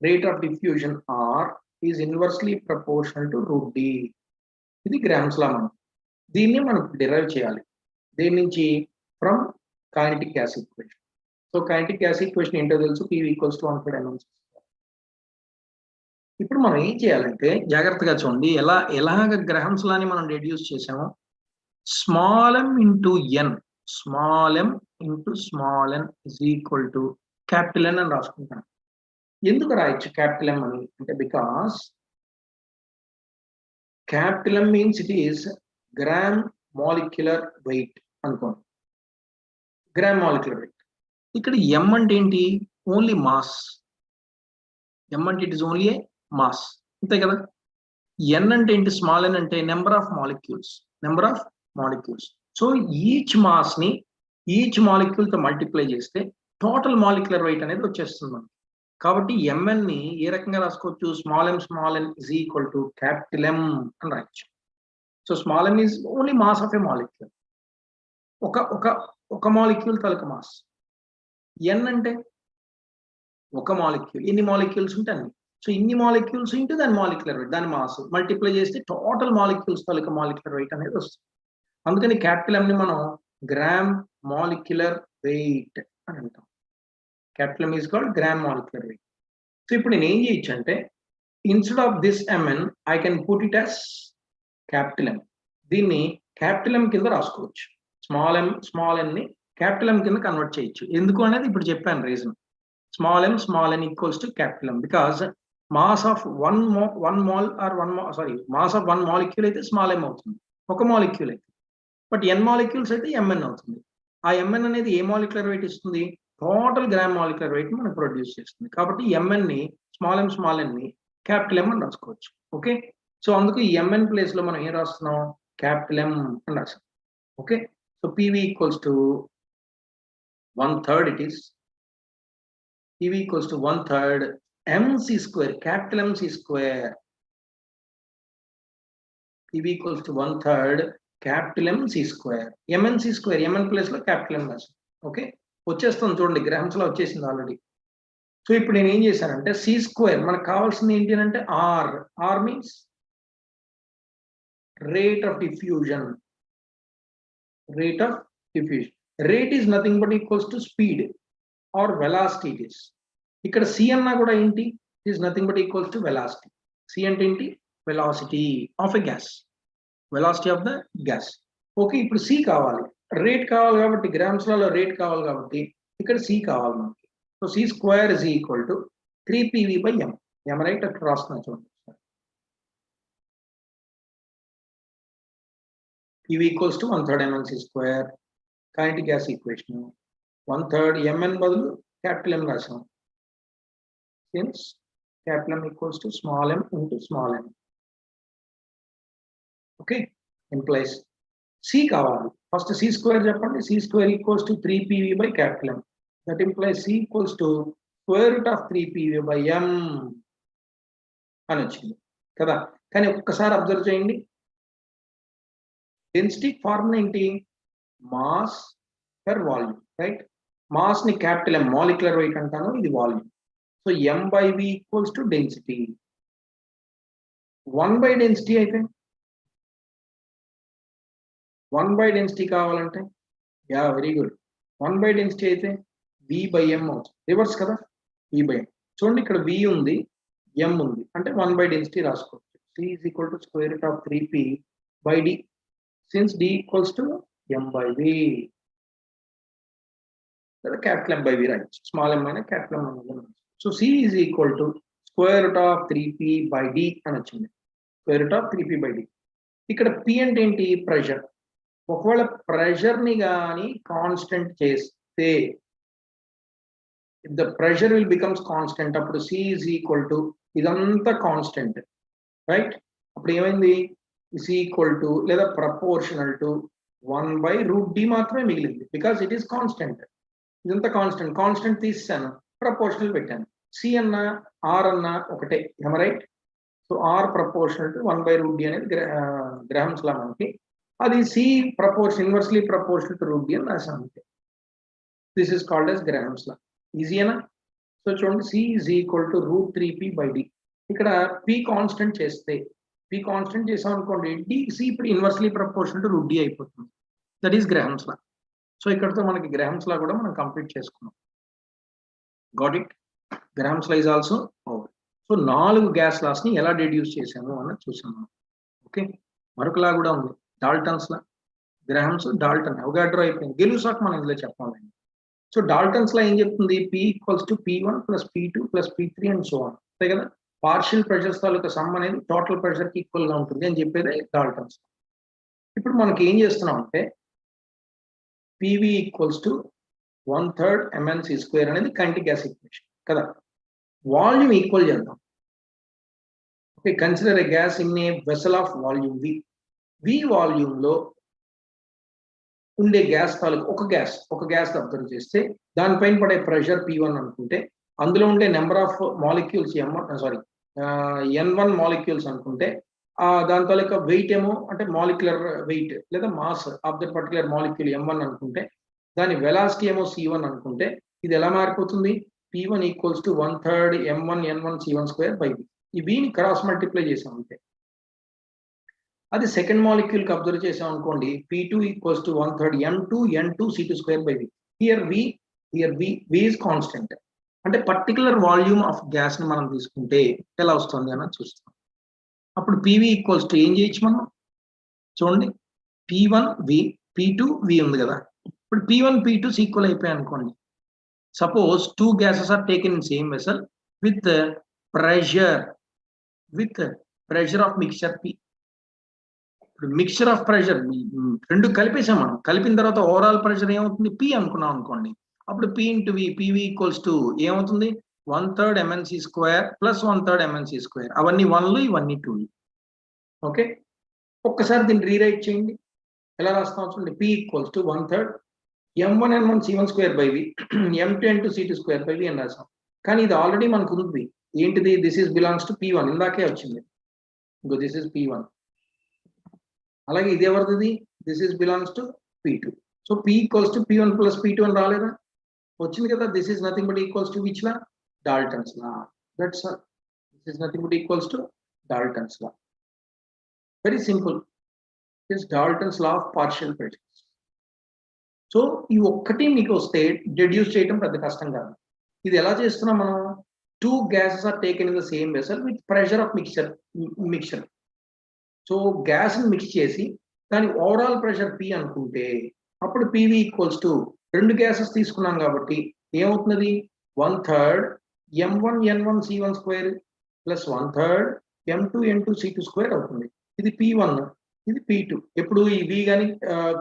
Rate of diffusion R is inversely proportional to root d. ఇది గ్రామ్స్ లా. మనం దీన్ని మనం డిరైవ్ చేయాలి దేని నుంచి, from kinetic gas equation. So kinetic gas equation ఏంటో తెలుసు, PV ఈక్వల్స్ టు 1/3 mc. ఇప్పుడు మనం ఏం చేయాలంటే జాగ్రత్తగా చూడండి, ఎలాగ గ్రాహమ్స్ లాని మనం రెడ్యూస్ చేసామో, small m into n, small m into small n is equal to capital N అని రాసుకుంటాను. ఎందుకు రాయొచ్చు క్యాపిటల్ M అని అంటే, because capital M means it is gram molecular wait అనుకోండి, గ్రామ్ మాలిక్యులర్ వెయిట్. ఇక్కడ M అంటే ఏంటి, ఓన్లీ మాస్. M అంటే it is only A mass, అంతే కదా. N అంటే ఏంటి, స్మాల్ n అంటే number of molecules. So each molecule తో మల్టిప్లై చేస్తే టోటల్ మాలిక్యులర్ వెయిట్ అనేది వచ్చేస్తుంది మనకి. కాబట్టి mn ని ఏ రకంగా రాసుకోవచ్చు, small m is equal to capital M అని రాయొచ్చు. So small m is only mass of a molecule, ఒక మాలిక్యూల్ తాలూకా మాస్. n అంటే ఒక మాలిక్యూల్, ఎన్ని మాలిక్యూల్స్ ఉంటే అన్ని. సో ఇన్ని మాలిక్యూల్స్ ఇంటూ దాని మాలిక్యులర్ వెయిట్, దాని మాస్ మల్టిప్లై చేస్తే టోటల్ మాలిక్యూల్స్ తాలూకా మాలిక్యులర్ వెయిట్ అనేది వస్తుంది. అందుకని క్యాపిటల్ M ని మనం గ్రామ్ మాలిక్యులర్ వెయిట్ అని అంటాం. Capital M is called gram molecular weight. So ఇప్పుడు నేను ఏం చేయొచ్చు అంటే, instead of this mn I can put it as capital M. దీన్ని క్యాపిటల్ M కింద రాసుకోవచ్చు. స్మాల్ n ని క్యాపిటల్ M కింద కన్వర్ట్ చేయొచ్చు. ఎందుకు అనేది ఇప్పుడు చెప్పాను reason. Small n equals to capital M because mass of mass of one molecule అయితే స్మాల్ m అవుతుంది, ఒక మాలిక్యూల్ అయితే. బట్ n మాలిక్యూల్స్ అయితే mn అవుతుంది. ఆ mn అనేది ఏ మాలిక్యులర్ వెయిట్ ఇస్తుంది, టోటల్ గ్రామ్ మాలిక్యులర్ వెయిట్ మనం ప్రొడ్యూస్ చేస్తుంది. కాబట్టి mn ని స్మాల్ n ని క్యాపిటల్ M అని రాసుకోవచ్చు. ఓకే, సో అందుకు ఈ mn ప్లేస్ లో మనం ఏం రాస్తున్నాం, క్యాపిటల్ M అని రాస్తాం. Okay, so PV equals to 1/3, it is PV equals to 1/3 mc square, capital MC square. PV equals to 1/3 capital M C square. MN C square, MN place లో క్యాపిటల్ M రాశాను. ఓకే, వచ్చేస్తుంది చూడండి, గ్రామ్స్ లో వచ్చేసింది ఆల్రెడీ. సో ఇప్పుడు నేను ఏం చేశానంటే సి స్క్వేర్, మనకు కావాల్సింది ఏంటి అంటే R. R means rate of diffusion. Rate of diffusion, rate is nothing but equals to speed or velocity. It is ఇక్కడ సి అన్నా కూడా ఏంటి, it is nothing but equals to velocity. C అంటే ఏంటి, velocity of a gas, velocity of the gas. Okay, ఇప్పుడు సి కావాలి, రేట్ కావాలి కాబట్టి, గ్రామ్స్ లలో రేట్ కావాలి కాబట్టి ఇక్కడ సి కావాలి మనకి. So C square is equal to 3PV by M. M right, అక్కడ రాస్తున్నా చూడండి. PV equals to 1/3 MnC square. Kinetic gas equation 1/3 Mn బదులు capital M రాసాం. Since capital M equals to small m into small m. Okay, implies C కావాలి. ఫస్ట్ C square చెప్పండి. C square equals to 3PV by capital M. That implies C equals to square root of 3PV by M అని వచ్చింది కదా. కానీ ఒక్కసారి అబ్జర్వ్ చేయండి, డెన్సిటీ ఫార్ములా ఏంటి, mass per volume, right. Mass ని క్యాపిటల్ M, మాలిక్యులర్ వెయిట్ అంటాను, ఇది volume. So M/V equals to density. 1 by density అయితే 1 by డెన్సిటీ కావాలంటే, yeah very good, 1 by density అయితే V/M అవుతుంది. రివర్స్ కదా, V/M. చూడండి ఇక్కడ V ఉంది, M ఉంది, అంటే 1 by డెన్సిటీ రాసుకోవచ్చు. C is equal to square root of 3P by D. Since D equals to M/V, the capital M/V, right? Small m minus capital M. So C is equal to square root of 3P by D అని వచ్చింది. Square root of 3P by D. ఇక్కడ P అంటే ఏంటి, ప్రెషర్. ఒకవేళ ప్రెషర్ ని కానీ కాన్స్టెంట్ చేస్తే, if the pressure will becomes constant, అప్పుడు C is equal to ఇదంతా కాన్స్టెంట్, రైట్. అప్పుడు ఏమైంది, is equal to లేదా ప్రపోర్షనల్ టు 1/√D మాత్రమే మిగిలింది, బికాస్ ఇట్ ఈస్ కాన్స్టెంట్. ఇదంతా కాన్స్టెంట్, కాన్స్టెంట్ తీసాను, ప్రపోర్షనల్ పెట్టాను. సి అన్న ఆర్ అన్న ఒకటే, right. So R proportional to 1/√D అనేది గ్రామ్స్ లా మనకి, అది C proportion inversely proportional to √D అని రాసాం అంతే. This is called as Graham's law. ఈజీనా. సో చూడండి, C is equal to √3P by D. ఇక్కడ P కాన్స్టెంట్ చేస్తే, P కాన్స్టెంట్ చేసాం అనుకోండి, DC ఇప్పుడు ఇన్వర్స్లీ ప్రపోర్షనల్ టు √D అయిపోతుంది. That is Graham's law. So ఇక్కడతో మనకి గ్రామ్స్ లా కూడా మనం కంప్లీట్ చేసుకున్నాం. Got it. Graham's law is also over. So 4 gas laws ని ఎలా డిడ్యూస్ చేసాము అన్నది చూసాము. ఓకే, మరొక లా కూడా ఉంది, డాల్టన్స్ లా. గ్రామ్స్, డాల్టన్, అవగాడ్రో అయిపోయింది. గెలుసాక్ మనం ఇందులో చెప్పాలండి. సో డాల్టన్స్ లా ఏం చెప్తుంది, P equals to P1 plus P2 plus P3 and so on. అంతే కదా. పార్షియల్ ప్రెషర్స్ తాలూకా సమ్ అనేది టోటల్ ప్రెషర్ కి ఈక్వల్ గా ఉంటుంది అని చెప్పేది డాల్టన్స్. ఇప్పుడు మనకి ఏం చేస్తున్నాం అంటే PV equals to 1/3 MnC square అనేది కైనెటిక్ గ్యాస్ ఈక్వేషన్ కదా. వాల్యూమ్ ఈక్వల్ చేద్దాం. Okay, consider a gas in a vessel of volume V. V volume లో ఉండే గ్యాస్ తాలూకు ఒక గ్యాస్ అబ్జర్వ్ చేస్తే దానిపైన పడే ప్రెషర్ P1 అనుకుంటే, అందులో ఉండే number of molecules N1 molecules అనుకుంటే, దాని తాలూకా వెయిట్ ఏమో అంటే మాలిక్యులర్ వెయిట్ లేదా mass of that particular molecule M1 అనుకుంటే, దాని వెలాసిటీ ఏమో C1 అనుకుంటే, ఇది ఎలా మారిపోతుంది, P1 equals to 1/3 M1 N1 C1 square by V. ఈ Vని క్రాస్ మల్టిప్లై చేసాం అంతే. అది సెకండ్ మాలిక్యూల్ కి అబ్జర్వ్ చేసాం అనుకోండి, P2 equals to 1/3 M2 N2 C2 square by V. Here V is constant. అంటే పర్టికులర్ వాల్యూమ్ ఆఫ్ గ్యాస్ ని మనం తీసుకుంటే ఎలా వస్తుంది అన్నది చూస్తాం. అప్పుడు PV ఈక్వల్స్ టు ఏం చేయొచ్చు మనం చూడండి, P1 V, P2 V ఉంది కదా. ఇప్పుడు P1 P2 ఈక్వల్ అయిపోయాయి అనుకోండి. Suppose 2 gases are taken in same vessel with pressure of mixture P. ఇప్పుడు మిక్చర్ ఆఫ్ ప్రెషర్ రెండు కలిపేసాం మనం. కలిపిన తర్వాత ఓవరాల్ ప్రెషర్ ఏమవుతుంది, P అనుకున్నాం అనుకోండి. అప్పుడు P into V, PV equals to ఏమవుతుంది, 1/3 MnC square plus 1/3 MnC square. అవన్నీ 1లు, ఇవన్నీ 2లు. ఓకే, ఒక్కసారి దీన్ని రీరైట్ చేయండి. ఎలా రాస్తాం చూడండి, P equals to 1/3 M1 N1 C1 square by V, M2 N2 C2 square by V అని రాసాం. కానీ ఇది ఆల్రెడీ మనకు ఉంది. ఏంటిది, this is belongs to P1, ఇందాకే వచ్చింది. ఇంకో దిస్ ఈస్ P1. అలాగే ఇది ఎవరిది? This is belongs to P2. So P equals to P1 plus P2 అని రాలేదా? వచ్చింది కదా. This is nothing but equals to which law? Dalton's law. That's all. This is nothing but equals to Dalton's law. Very simple. It is Dalton's law of partial pressures. So ఈ ఒక్కటి మీకు వస్తే డెడ్యూస్ చేయడం పెద్ద కష్టం కాదు. ఇది ఎలా చేస్తున్నాం మనం? 2 gases are taken in the same vessel with pressure of mixture. So gas ని మిక్స్ చేసి దాని ఓవరాల్ ప్రెషర్ P అనుకుంటే అప్పుడు PV ఈక్వల్స్ టు 2 గ్యాసెస్ తీసుకున్నాం కాబట్టి ఏమవుతుంది? 1/3 M1N1 C1 square plus 1/3 M2N2 C2 square అవుతుంది. ఇది P1, ఇది P2. ఎప్పుడు ఈ V కానీ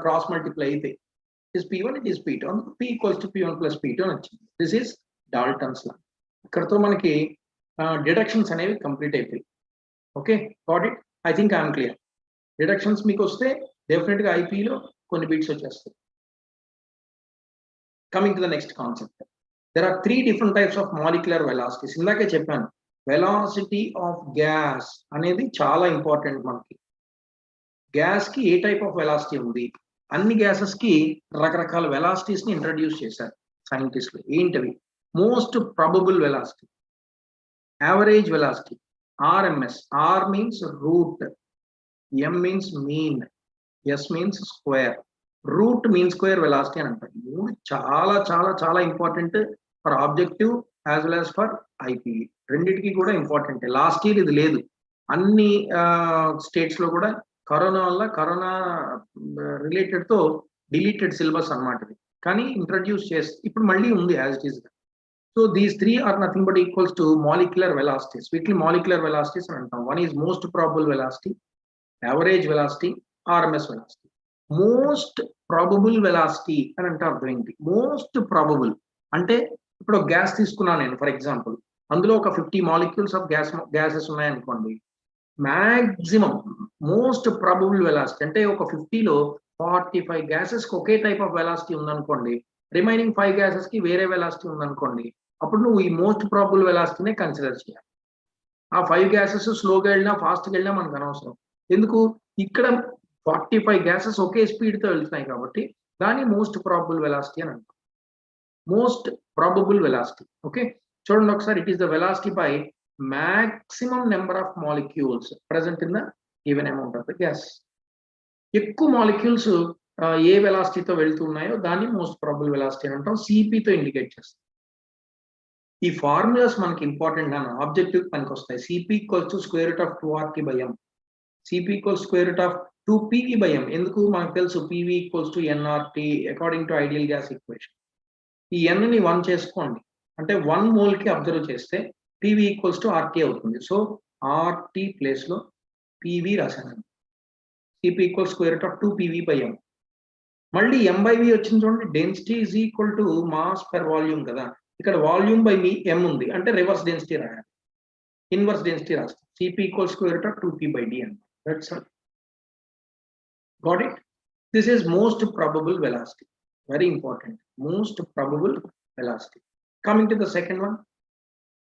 క్రాస్ మల్టిప్లై అయితే is P1, it is P2. P equals to P1 plus P2 అని వచ్చింది. This is Dalton's law. ఇక్కడతో మనకి డిడక్షన్స్ అనేవి కంప్లీట్ అయిపోయి. Okay, got it? I think I'm clear. Deductions మీకు వస్తే డెఫినెట్ గా ఐపీలో కొన్ని బిట్స్ వచ్చేస్తాయి. Coming to the next concept. There are 3 different types of molecular velocities. ఇందాకే చెప్పాను, వెలాసిటీ ఆఫ్ గ్యాస్ అనేది చాలా ఇంపార్టెంట్ మనకి. గ్యాస్ కి ఏ టైప్ ఆఫ్ వెలాసిటీ ఉంది? అన్ని గ్యాసెస్ కి రకరకాల వెలాసిటీస్ ని ఇంట్రడ్యూస్ చేశారు సైంటిస్టులు. ఏంటవి? Most probable velocity, average velocity, RMS. R means route, M means mean, S means square, root mean square velocity అని అంటారు. మూడు చాలా చాలా చాలా important for objective as well as for IP. రెండింటికి కూడా ఇంపార్టెంట్. లాస్ట్ ఇయర్ ఇది లేదు. అన్ని స్టేట్స్ లో కూడా కరోనా వల్ల, కరోనా రిలేటెడ్ తో డిలీటెడ్ సిలబస్ అన్నమాట ఇది. కానీ ఇంట్రడ్యూస్ చేసి ఇప్పుడు మళ్ళీ ఉంది as it is. So these 3 are nothing but equals to molecular velocities. వీటిని మాలిక్యులర్ వెలాసిటీస్ అని అంటాం. One is most probable velocity, average velocity, RMS velocity. Most probable velocity అని అంటే అర్థం ఏంటి? మోస్ట్ ప్రాబబుల్ అంటే ఇప్పుడు ఒక గ్యాస్ తీసుకున్నాను నేను ఫర్ ఎగ్జాంపుల్. అందులో ఒక 50 మాలిక్యూల్స్ ఆఫ్ గ్యాసెస్ ఉన్నాయనుకోండి. మాక్సిమం మోస్ట్ ప్రాబబుల్ వెలాసిటీ అంటే ఒక 50లో 45 గ్యాసెస్ కి ఒకే టైప్ ఆఫ్ వెలాసిటీ ఉందనుకోండి, రిమైనింగ్ 5 గ్యాసెస్ కి వేరే వెలాసిటీ ఉందనుకోండి, అప్పుడు నువ్వు ఈ మోస్ట్ ప్రాబబుల్ వెలాసిటీనే కన్సిడర్ చేయాలి. ఆ 5 గ్యాసెస్ స్లోగా వెళ్ళినా ఫాస్ట్గా వెళ్ళినా మనకు అనవసరం. ఎందుకు? ఇక్కడ 45 గ్యాసెస్ ఒకే స్పీడ్ తో వెళ్తున్నాయి కాబట్టి దాన్ని మోస్ట్ ప్రాబబుల్ వెలాసిటీ అని అంటాం. Most probable velocity. ఓకే, చూడండి ఒకసారి. It is the velocity by maximum number of molecules present in the given amount of the gas. ఎక్కువ మాలిక్యూల్స్ ఏ వెలాసిటీతో వెళ్తున్నాయో దాన్ని మోస్ట్ ప్రాబబుల్ వెలాసిటీ అంటాం. సిపితో ఇండికేట్ చేస్తాం. ఈ ఫార్ములాస్ మనకి ఇంపార్టెంట్ అని ఆబ్జెక్టివ్ పనికి వస్తాయి. CP equals to square root of 2RT/m, CP equals square root of 2PV/m. ఎందుకు? మనకు తెలుసు PV equals to NRT according to ideal gas equation. ఈ n ని 1 చేసుకోండి, అంటే 1 మోల్ కి అబ్జర్వ్ చేస్తే PV ఈక్వల్స్ టు RT అవుతుంది. సో RT ప్లేస్ లో PV రాశాను. CP equal square root of 2PV/m. మళ్ళీ M/V వచ్చింది చూడండి. Density is equal to mass per volume కదా. ఇక్కడ వాల్యూమ్ బై M ఉంది, అంటే రివర్స్ డెన్సిటీ రాయాలి. ఇన్వర్స్ డెన్సిటీ రాస్తాం. CP equal square root of 2P/D అని. That's all. Got it? This is most probable velocity. Very important. Most probable velocity. Coming to the second one,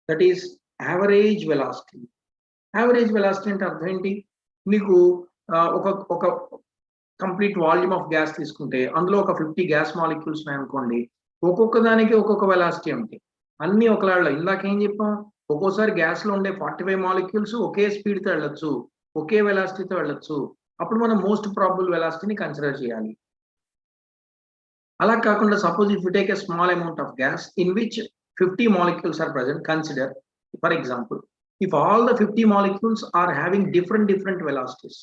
that is average velocity. Average velocity అంటే అర్థం ఏంటి? నీకు ఒక కంప్లీట్ వాల్యూమ్ ఆఫ్ గ్యాస్ తీసుకుంటే అందులో ఒక 50 గ్యాస్ మాలిక్యూల్స్ ఉన్నాయనుకోండి. ఒక్కొక్క దానికి ఒక్కొక్క వెలాసిటీ ఉంటాయి. అన్ని ఒకలాగా. ఇందాక ఏం చెప్పాం? ఒక్కోసారి గ్యాస్ లో ఉండే 45 మాలిక్యూల్స్ ఒకే స్పీడ్ తో వెళ్ళొచ్చు, ఒకే వెలాసిటీతో వెళ్ళొచ్చు. అప్పుడు మనం మోస్ట్ ప్రాబబుల్ వెలాసిటీని కన్సిడర్ చేయాలి. అలా కాకుండా suppose if you take a small amount of gas in which 50 molecules are present, consider, for example, if all the 50 molecules are having different velocities,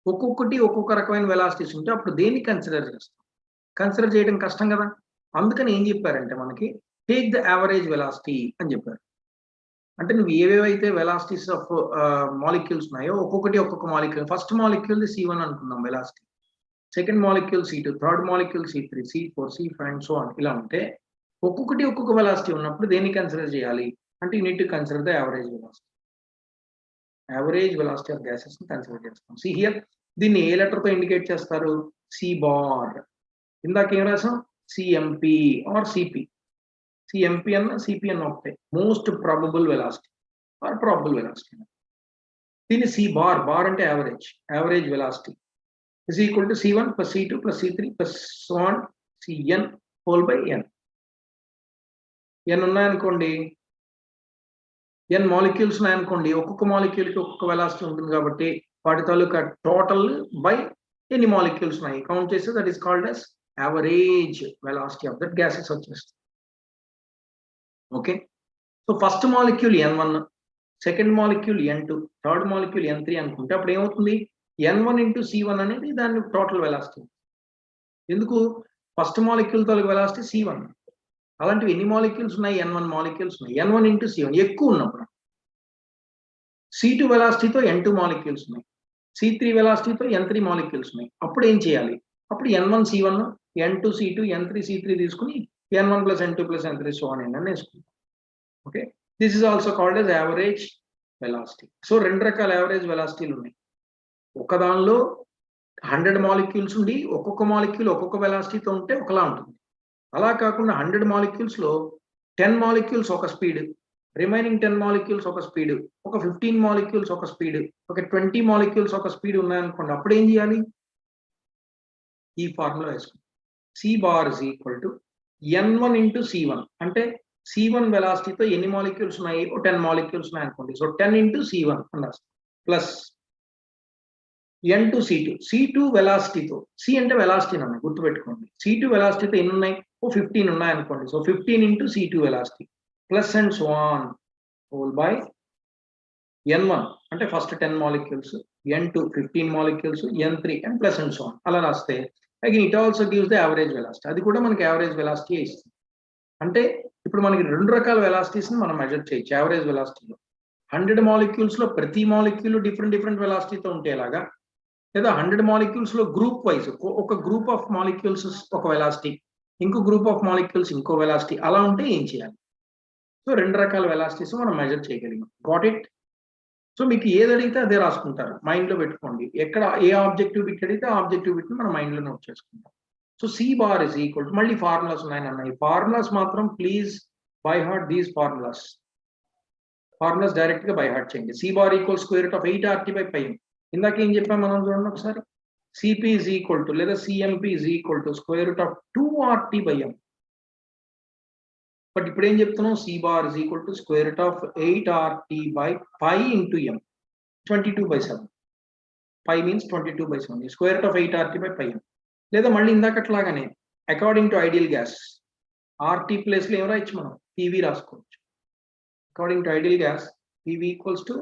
ఒక్కొక్కటి ఒక్కొక్క రకమైన వెలాసిటీస్ ఉంటే అప్పుడు దేన్ని కన్సిడర్ చేస్తాం? కన్సిడర్ చేయడం కష్టం కదా. అందుకని ఏం చెప్పారంటే మనకి టేక్ ద యావరేజ్ వెలాసిటీ అని చెప్పారు. అంటే నువ్వు ఏవేవైతే వెలాసిటీస్ ఆఫ్ మాలిక్యూల్స్ ఉన్నాయో ఒక్కొక్కటి ఒక్కొక్క మాలిక్యూల్. ఫస్ట్ మాలిక్యూల్ C1 అనుకుందాం velocity, second molecule C2, third molecule C3, C4, C5 and so on. ఇలా ఉంటే ఒక్కొక్కటి ఒక్కొక్క వెలాసిటీ ఉన్నప్పుడు దేన్ని కన్సిడర్ చేయాలి అంటే you need to consider the average velocity. Average velocity of gases ని కన్సిడర్ చేస్తాం. సి హియర్, దీన్ని ఏ లెటర్ తో ఇండికేట్ చేస్తారు? C ఇందాక ఏం రాసాం? CMP or CP. CMP అన్న CP అన్న ఒకటే. Most probable velocity or probable velocity. దీన్ని C బార్ అంటే average velocity. is equal to C1 plus C2 plus C3 plus so on Cn whole by n. n ఉన్నాయనుకోండి, n మాలిక్యూల్స్ ఉన్నాయనుకోండి, ఒక్కొక్క మాలిక్యూల్కి ఒక్కొక్క వెలాసిటీ ఉంటుంది కాబట్టి వాటి తాలూకా టోటల్ బై ఎన్ని మాలిక్యూల్స్ ఉన్నాయి కౌంట్ చేస్తే that is called as average velocity of that gases వచ్చేస్తుంది. Okay, so first molecule n1, second molecule n2, third molecule n3 అనుకుంటే అప్పుడు ఏమవుతుంది, n1 into C1 అనేది దాని టోటల్ వెలాసిటీ. ఎందుకు, ఫస్ట్ మాలిక్యూల్ తాలూకు వెలాసిటీ C1, అలాంటివి ఎన్ని మాలిక్యూల్స్ ఉన్నాయి, n1 మాలిక్యూల్స్ ఉన్నాయి. n1 into C1 ఎక్కువ ఉన్నప్పుడు C2 వెలాసిటీతో n2 మాలిక్యూల్స్ ఉన్నాయి, C3 వెలాసిటీతో n3 మాలిక్యూల్స్ ఉన్నాయి. అప్పుడు ఏం చేయాలి, అప్పుడు n1 C1, n2 C2, n3 C3 తీసుకుని n1 plus n2 plus n3 so on అని వేసుకుంటాం. Okay, this is also called as average velocity. So రెండు రకాల యావరేజ్ వెలాసిటీలు ఉన్నాయి. ఒక దానిలో 100 మాలిక్యూల్స్ ఉండి ఒక్కొక్క మాలిక్యూల్ ఒక్కొక్క వెలాసిటీతో ఉంటే ఒకలా ఉంటుంది. అలా కాకుండా 100 మాలిక్యూల్స్లో 10 మాలిక్యూల్స్ ఒక స్పీడ్, రిమైనింగ్ 10 మాలిక్యూల్స్ ఒక స్పీడ్, ఒక 15 మాలిక్యూల్స్ ఒక స్పీడ్, ఒక 20 మాలిక్యూల్స్ ఒక స్పీడ్ ఉన్నాయనుకోండి, అప్పుడు ఏం చేయాలి, ఈ ఫార్ములా వేసుకుంటాం. C bar is equal to n1 into C1, అంటే C1 వెలాసిటీతో ఎన్ని మాలిక్యూల్స్ ఉన్నాయి, 10 మాలిక్యూల్స్ ఉన్నాయి అనుకోండి, సో 10 into C1 అన్నారు, plus n2 C2, C2 వెలాసిటీతో, C అంటే వెలాసిటీ అన్న గుర్తుపెట్టుకోండి, C2 వెలాసిటీతో ఎన్ని ఉన్నాయి, 15 ఉన్నాయి అనుకోండి, so 15 into C2 velocity plus and so on whole by n1 అంటే first 10 molecules, n2 15 molecules, n3 and plus and so on అలా రాస్తే again it also gives the average velocity. అది కూడా మనకి యావరేజ్ వెలాసిటీ ఇస్తుంది. అంటే ఇప్పుడు మనకి రెండు రకాల వెలాసిటీస్ని మనం మెజర్ చేయొచ్చు యావరేజ్ వెలాసిటీలో. 100 మాలిక్యూల్స్లో ప్రతి మాలిక్యూల్ డిఫరెంట్ వెలాసిటీతో ఉంటేలాగా, లేదా 100 మాలిక్యూల్స్లో గ్రూప్ వైజ్ ఒక గ్రూప్ ఆఫ్ మాలిక్యూల్స్ ఒక వెలాసిటీ, ఇంకో గ్రూప్ ఆఫ్ మాలిక్యూల్స్ ఇంకో వెలాసిటీ, అలా ఉంటే ఏం చేయాలి. సో రెండు రకాల వెలాసిటీస్ మనం మెజర్ చేయగలిగాం. Got it. సో మీకు ఏది అడిగితే అదే రాసుకుంటారు, మైండ్లో పెట్టుకోండి. ఎక్కడ ఏ ఆబ్జెక్టివ్ బిట్ అడిగితే ఆ ఆబ్జెక్టివ్ బిట్ని మనం మైండ్లో నోట్ చేసుకుంటాం. So C bar is equal to, మళ్ళీ ఫార్ములాస్ ఉన్నాయన్న, ఈ ఫార్ములాస్ మాత్రం please by heart these formulas direct గా బై హార్ట్ చేయండి. C bar equals square root of 8RT by pi m. ఇందాక ఏం చెప్పాం మనం చూడండి ఒకసారి, Cp is equal to లేదా Cmp is equal to square root of 2RT by m. But ఇప్పుడు ఏం చెప్తున్నాం, C bar is equal to square root of 8RT by pi into m, 22/7. pi means 22/7, square root of 8RT by pi m. లేదా మళ్ళీ ఇందాకట్లాగానే according to ideal gas RT ప్లేస్లో ఏం రాయొచ్చు, మనం PV రాసుకోవచ్చు. According to ideal gas PV equals to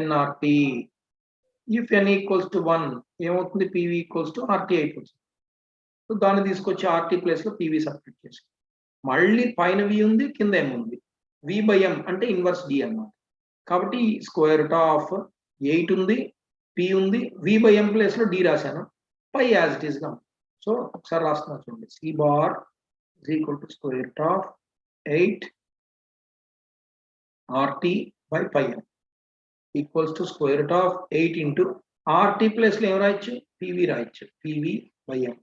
nRT. If n equals to 1 ఏమవుతుంది, PV ఈక్వల్స్ టు RT అయిపోతుంది. సో దాన్ని తీసుకొచ్చి RT ప్లేస్లో PV సబ్స్టిట్యూట్ చేసుకో. మళ్ళీ పైన V ఉంది, కింద M ఉంది, V/M అంటే ఇన్వర్స్ D అన్నమాట. కాబట్టి స్క్వేర్ రూట్ ఆఫ్ 8 ఉంది, P ఉంది, V/M ప్లేస్లో D రాశాను, పై యాజ్ ఇట్ ఈస్గా. సో ఒకసారి రాస్తున్నా చూడండి, C bar is equal to square root of 8 RT by pi m equals to square root of 8 into RT ప్లేస్లో ఏం రాయొచ్చు, PV రాయొచ్చు, PV/M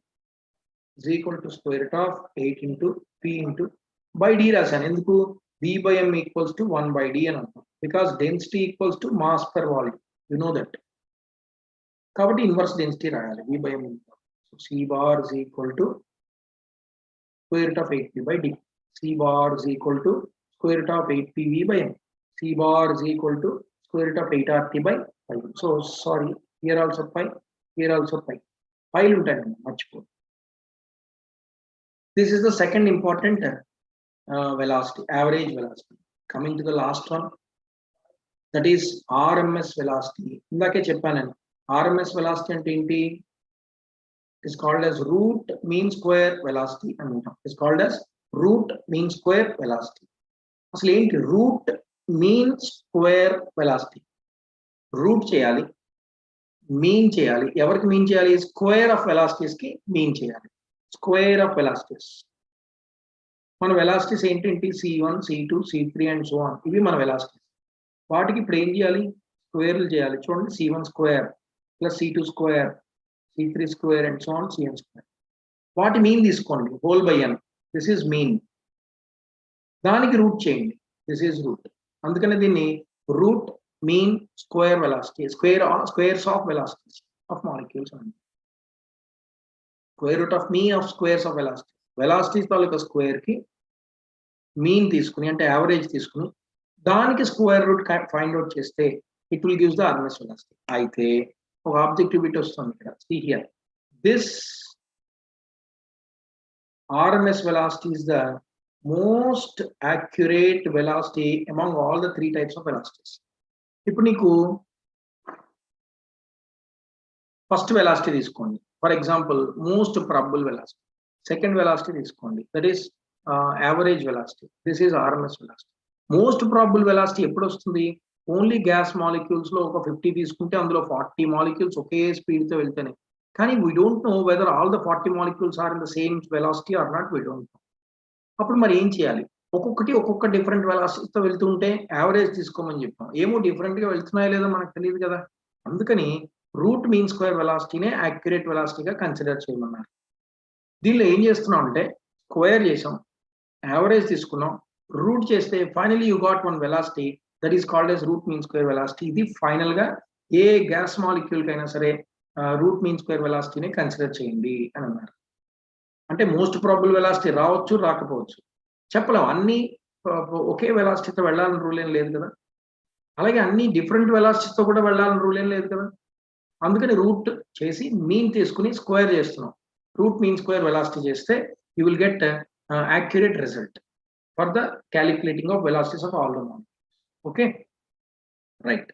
is equal to square root of 8 into P into by D రాశాను. ఎందుకు, V/M equals to 1/D అని అంటాం, because density equals to mass per volume, you know that. కాబట్టి ఇన్వర్స్ డెన్సిటీ రాయాలి, V/M. So C bar is equal to square root of 8P by D. C bar is equal to square root of 8PV by M. C bar is equal to square root of 8RT by pi. So sorry, here also pi, here also pi. Pi ఉంటాయి much more. This is the second important velocity, average velocity. Coming to the last one, that is RMS velocity. ఇందాకే చెప్పాను నేను, RMS velocity అంటే ఏంటి, is called as root mean square velocity and is called as root mean square velocity. అసలు ఏంటి root mean square velocity, root చేయాలి, మీన్ చేయాలి. ఎవరికి మీన్ చేయాలి, స్క్వేర్ ఆఫ్ వెలాసిటీస్ కి మీన్ చేయాలి, స్క్వేర్ ఆఫ్ వెలాసిటీస్. మన వెలాసిటీస్ ఏంటంటే C1 C2 C3 and so on, ఇవి మన వెలాసిటీస్. వాటికి ఇప్పుడు ఏం చేయాలి, స్క్వేర్లు చేయాలి. చూడండి, C1 square plus C2 square, C3 square and so on, Cn square. వాటి మీన్ తీసుకోండి, whole by n, this is mean. దానికి రూట్ చేయండి, దిస్ ఈజ్ రూట్. అందుకనే దీన్ని root mean square velocity, squares of velocities of molecules అండి. Square root of mean of squares of velocity. Velocities taluka square కి మీన్ తీసుకుని అంటే యావరేజ్ తీసుకుని దానికి స్క్వేర్ రూట్ ఫైండ్ అవుట్ చేస్తే it will gives the RMS velocity. అయితే ఒక ఆబ్జెక్టివ్ బిట్ వస్తుంది ఇక్కడ. See here, this RMS velocity is the most accurate velocity among all the 3 types of velocities. ఇప్పుడు నీకు ఫస్ట్ వెలాసిటీ తీసుకోండి, for example most probable velocity. Second velocity తీసుకోండి, that is average velocity. This is RMS velocity. Most probable velocity ఎప్పుడు వస్తుంది? ఓన్లీ గ్యాస్ మాలిక్యూల్స్ లో ఒక 50 తీసుకుంటే అందులో 40 మాలిక్యూల్స్ ఒకే స్పీడ్ తో వెళ్తున్నాయి. కానీ we don't know whether all the 40 molecules are in the same velocity or not. We don't know. అప్పుడు మరి ఏం చేయాలి? ఒక్కొక్క డిఫరెంట్ వెలాసిటీతో వెళ్తుంటే యావరేజ్ తీసుకోమని చెప్పాం. ఏమో డిఫరెంట్ గా వెళ్తున్నాయో లేదో మనకు తెలియదు కదా. అందుకని రూట్ మీన్ స్క్వేర్ వెలాసిటీనే యాక్యురేట్ వెలాసిటీగా కన్సిడర్ చేయమన్నారు. దీనిలో ఏం చేస్తున్నాం అంటే స్క్వేర్ చేసాం, యావరేజ్ తీసుకున్నాం, రూట్ చేస్తే finally you got one velocity that is called as root mean square velocity. ఇది ఫైనల్ గా ఏ గ్యాస్ మాలిక్యూల్ కైనా సరే రూట్ మీన్ స్క్వేర్ వెలాసిటీని కన్సిడర్ చేయండి అని అన్నారు. అంటే మోస్ట్ ప్రాబబుల్ వెలాసిటీ రావచ్చు, రాకపోవచ్చు, చెప్పలేం. అన్ని ఒకే వెలాసిటీతో వెళ్ళాలని రూల్ ఏం లేదు కదా. అలాగే అన్ని డిఫరెంట్ వెలాసిటీతో కూడా వెళ్ళాలని రూల్ ఏం లేదు కదా. అందుకని రూట్ చేసి మీన్ తీసుకుని స్క్వేర్ చేస్తున్నాం. రూట్ మీన్ స్క్వేర్ వెలాసిటీ చేస్తే you will get accurate result for the calculating of velocities of all the molecules. Okay, right.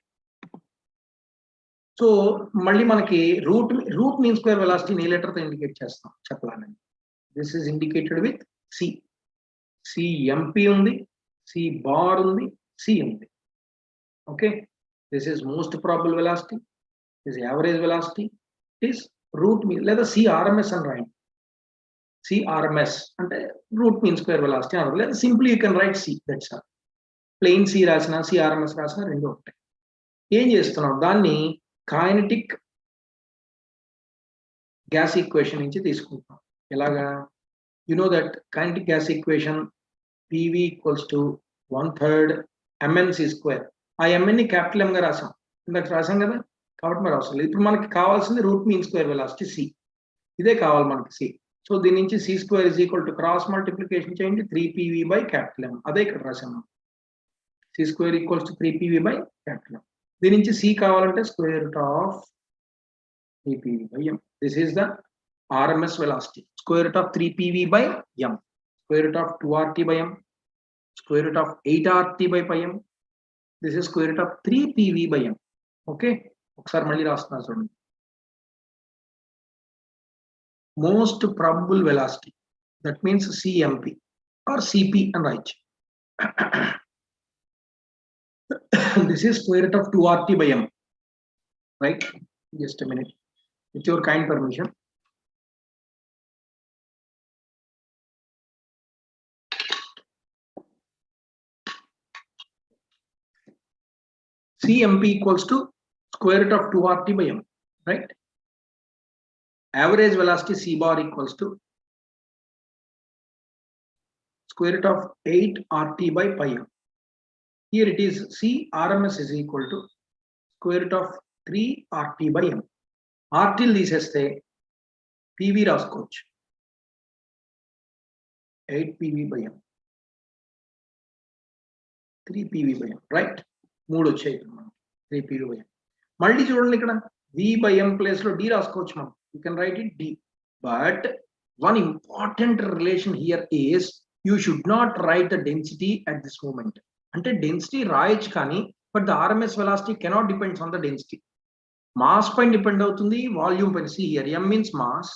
So మళ్ళీ మనకి రూట్ మీన్ స్క్వేర్ వెలాసిటీని ఏ లెటర్తో ఇండికేట్ చేస్తాం చెప్పాలని. This is indicated with C. CMP ఉంది, సి బార్ ఉంది, సి ఉంది. Okay, this is most probable velocity, this average velocity, is root mean లేదా సిఆర్ఎంఎస్ అని రాయండి. సిఆర్ఎంఎస్ అంటే రూట్ మీన్ స్క్వేర్ వెలాసిటీ అన్నారు. లేదా simply you can write C, that's all. Plain C రాసిన సిఆర్ఎంఎస్ రాసిన రెండు ఉంటాయి. ఏం చేస్తున్నాం? దాన్ని కైనెటిక్ గ్యాస్ ఈక్వేషన్ నుంచి తీసుకుంటాం. ఎలాగా? You know that kinetic gas equation PV equals to 1/3 mnc². ఆ mn ని క్యాపిటల్ M గా రాసాం, ఇందాక రాసాం కదా, కాబట్టి మరి అవసరం లేదు. ఇప్పుడు మనకి కావాల్సింది root mean square velocity C. ఇదే కావాలి మనకి సి. సో దీని నుంచి c² is equal to cross multiplication చేయండి 3PV బై క్యాపిటల్ M. అదే ఇక్కడ రాసాం. c² equals to 3PV by capital M. దీని నుంచి సి కావాలంటే square root of 3PV by M. This is the RMS velocity. Square root of 3PV by M, square root of 2RT by M, square root of 8RT by pi M. This is square root of 3PV by M. Okay, ఒకసారి మళ్ళీ రాస్తున్నా చూడండి. Most probable velocity, that means CMP or CP and right. This is square root of 2RT by M, right? Just a minute, with your kind permission. CMP equals to square root of 2RT by M, right? Average velocity C bar equals to square root of 8RT by pi M. Here it is C RMS is equal to square root of 3RT by M. RT తీసేస్తే PV రాసుకోవచ్చు 8PV by M, 3PV by M, right? 3 వచ్చాయి 3PV by M. మళ్ళీ చూడండి ఇక్కడ V by M ప్లేస్ లో D రాసుకోవచ్చు మనం. You can write it D. But one important relation here is you should not write the density at this moment. అంటే డెన్సిటీ రాయొచ్చు కానీ but the RMS velocity cannot depends on the density. Mass పైన డిపెండ్ అవుతుంది, వాల్యూమ్ పైన. See here, M means mass,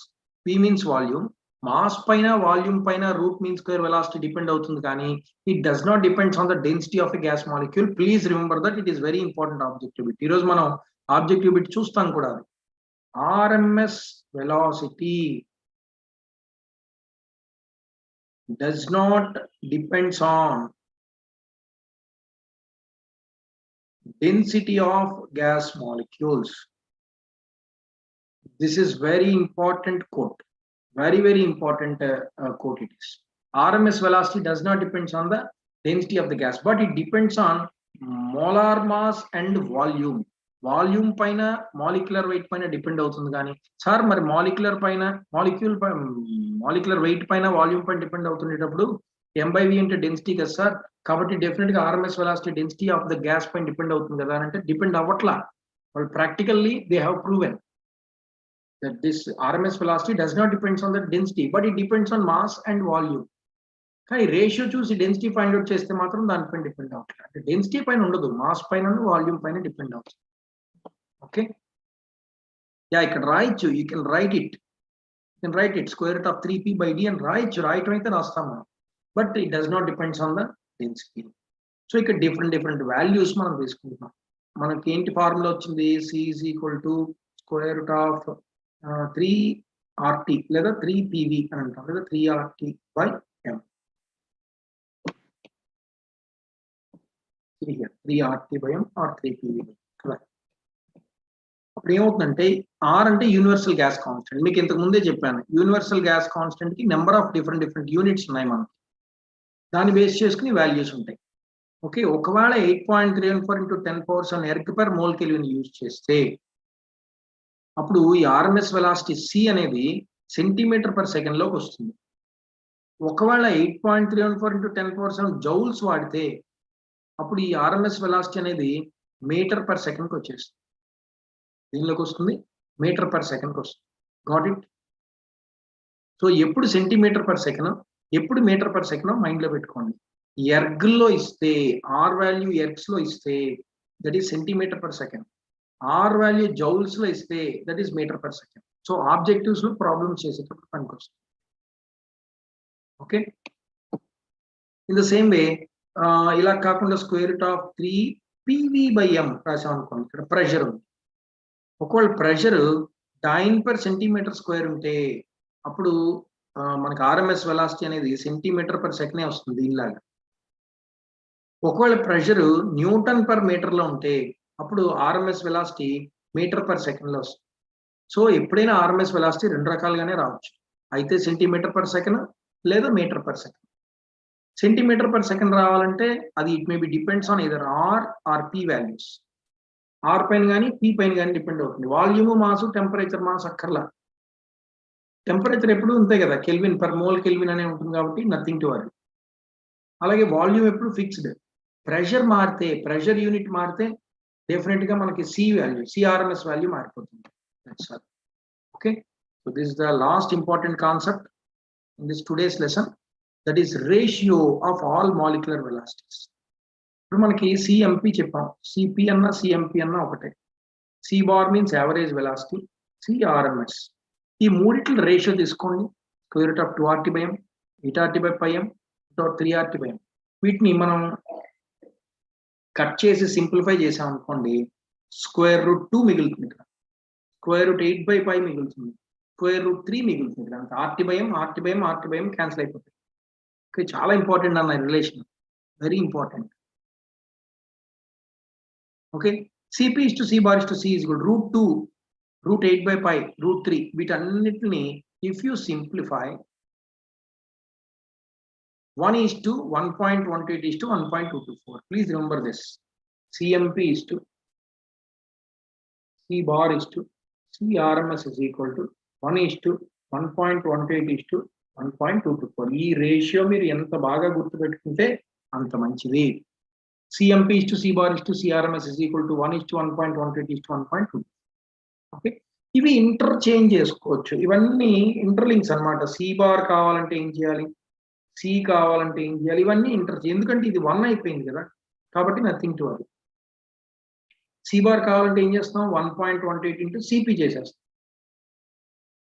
P means volume. Mass పైన వాల్యూమ్ పైన root mean square velocity depend అవుతుంది కానీ it does not depends on the density of a gas molecule. Please remember that it is very important objective bit. ఈరోజు మనం ఆబ్జెక్టివ్ బిట్ చూస్తాం కూడా. RMS velocity does not depends on density of gas molecules. This is very important quote, very important quote it is. RMS velocity does not depends on the density of the gas, but it depends on molar mass and volume. Volume పైన మాలిక్యులర్ వెయిట్ పైన డిపెండ్ అవుతుంది కానీ సార్ మరి మాలిక్యులర్ వెయిట్ పైన వాల్యూమ్ పైన డిపెండ్ అవుతుండేటప్పుడు m/v అంటే డెన్సిటీ కదా సార్, కాబట్టి డెఫినెట్ గా RMS velocity density of the gas పైన డిపెండ్ అవుతుంది కదా అంటే డిపెండ్ అవ్వట్లా. వాళ్ళు practically they have proven that this RMS velocity does not depends on the density, but it depends on mass and volume. కానీ రేషియో చూసి డెన్సిటీ ఫైండ్ అవుట్ చేస్తే మాత్రం దానిపైన డిపెండ్ అవుతుంది. అంటే డెన్సిటీ పైన ఉండదు, మాస్ పైన వాల్యూమ్ పైన డిపెండ్ అవుతుంది. ఓకే, యా ఇక్కడ రాయొచ్చు, you can right it square root of 3p/d అని రాయటం అయితే రాస్తాం మనం, but it does not depends on the density. So ఇక్కడ డిఫరెంట్ వాల్యూస్ మనం తీసుకుంటున్నాం. మనకి ఏంటి ఫార్ములా వచ్చింది, C is equal to square root of 3RT లేదా 3PV అని అంటాం, లేదా 3RT/m. 3RT/m or 3PV. అప్పుడు ఏమవుతుందంటే ఆర్ అంటే యూనివర్సల్ గ్యాస్ కాన్స్టెంట్. మీకు ఇంతకు ముందే చెప్పాను, యూనివర్సల్ గ్యాస్ కాన్స్టెంట్ కి నెంబర్ ఆఫ్ డిఫరెంట్ యూనిట్స్ ఉన్నాయి మనకి, దాన్ని బేస్ చేసుకుని వాల్యూస్ ఉంటాయి. ఓకే, ఒకవేళ 8.314 into 10⁻⁷ erg per mole kelvin use చేస్తే అప్పుడు ఈ ఆర్ఎంఎస్ వెలాసిటీ సి అనేది సెంటీమీటర్/సెకండ్ లోకి వస్తుంది. ఒకవేళ 8.314 into 10⁻⁷ జౌల్స్ వాడితే అప్పుడు ఈ ఆర్ఎంఎస్ వెలాసిటీ అనేది మీటర్/సెకండ్కి వచ్చేస్తుంది. దీనిలోకి వస్తుంది, మీటర్/సెకండ్కి వస్తుంది. Got it? సో ఎప్పుడు సెంటీమీటర్/సెకండ్, ఎప్పుడు మీటర్/సెకండ్ మైండ్ లో పెట్టుకోండి. ఎర్గ్లో ఇస్తే, ఆర్ వాల్యూ ఎర్గ్స్ లో ఇస్తే that is centimetre per second, R value joules లో ఇస్తే that is metre per second. So objectives లో ప్రాబ్లమ్స్ చేసేటప్పుడు పనికొస్తుంది. Okay, in the same way ఇలా కాకుండా స్క్వేర్ రూట్ ఆఫ్ 3PV/m రాసాం అనుకోండి. ఇక్కడ ప్రెషర్ ఉంది, ఒకవేళ ప్రెషర్ 9/cm² ఉంటే అప్పుడు మనకి ఆర్ఎంఎస్ వెలాసిటీ అనేది సెంటీమీటర్/సెకండ్ వస్తుంది దీనిలాగా. ఒకవేళ ప్రెషర్ Nm/m లో ఉంటే అప్పుడు ఆర్ఎంఎస్ వెలాసిటీ మీటర్/సెకండ్ లో వస్తుంది. సో ఎప్పుడైనా ఆర్ఎంఎస్ వెలాసిటీ రెండు రకాలుగానే రావచ్చు, అయితే సెంటీమీటర్/సెకండ్ లేదా మీటర్/సెకండ్. సెంటీమీటర్/సెకండ్ రావాలంటే అది it may be depends on either R or P values. R పైన కానీ పి పైన కానీ డిపెండ్ అవుతుంది. వాల్యూమ్, మాస్, టెంపరేచర్, మాస్ అక్కర్లా. టెంపరేచర్ ఎప్పుడు ఉంటాయి కదా, కెల్విన్/మోల్ కెల్విన్ అనే ఉంటుంది కాబట్టి నథింగ్ టు వరీ. అలాగే వాల్యూమ్ ఎప్పుడు ఫిక్స్డ్. ప్రెషర్ మారితే, ప్రెషర్ యూనిట్ మారితే డెఫినెట్ గా మనకి సిఆర్ఎంఎస్ వాల్యూ మారిపోతుంది. Okay, so this is the last important concept in this today's lesson, that is ratio of all molecular velocities. ఇప్పుడు మనకి సిఎంపి చెప్పాం, సిపి అన్నా సిఎంపి అన్నా ఒకటే. C bar means average velocity, CRMS. ఈ మూడిట్ల రేషియో తీసుకోండి, square root of 2RT/m, 8RT/m, 3RT/m. వీటిని మనం కట్ చేసి సింప్లిఫై చేసాం అనుకోండి, స్క్వేర్ రూట్ 2 మిగులుతుంది, ఇక్కడ స్క్వేర్ రూట్ 8/π మిగులుతుంది, స్క్వేర్ రూట్ 3 మిగులుతుంది. అంత RT/m క్యాన్సిల్ అయిపోతుంది. ఓకే, చాలా ఇంపార్టెంట్ అన్న relation, very important. Okay, CP is to C bar is to C is good root 2, root 8/π, root 3. వీటన్నిటిని if you simplify 1:1.18:1.224. Please remember this. CMP is to C bar is to CRMS is equal to 1:1.18:1.224. ఈ రేషియో మీరు ఎంత బాగా గుర్తుపెట్టుకుంటే అంత మంచిది. CMP is to C bar is to CRMS is equal to 1:1.18:1.2. Okay, ఇవి ఇంటర్చేంజ్ చేసుకోవచ్చు. ఇవన్నీ ఇంటర్లింక్స్ అన్నమాట. సి బార్ కావాలంటే ఏం చేయాలి, సి కావాలంటే ఏం చేయాలి, ఇవన్నీ ఎందుకంటే ఇది 1 అయిపోయింది కదా, కాబట్టి nothing to worry. C bar కావాలంటే ఏం చేస్తాం, 1.18 into సిపి చేసేస్తాం.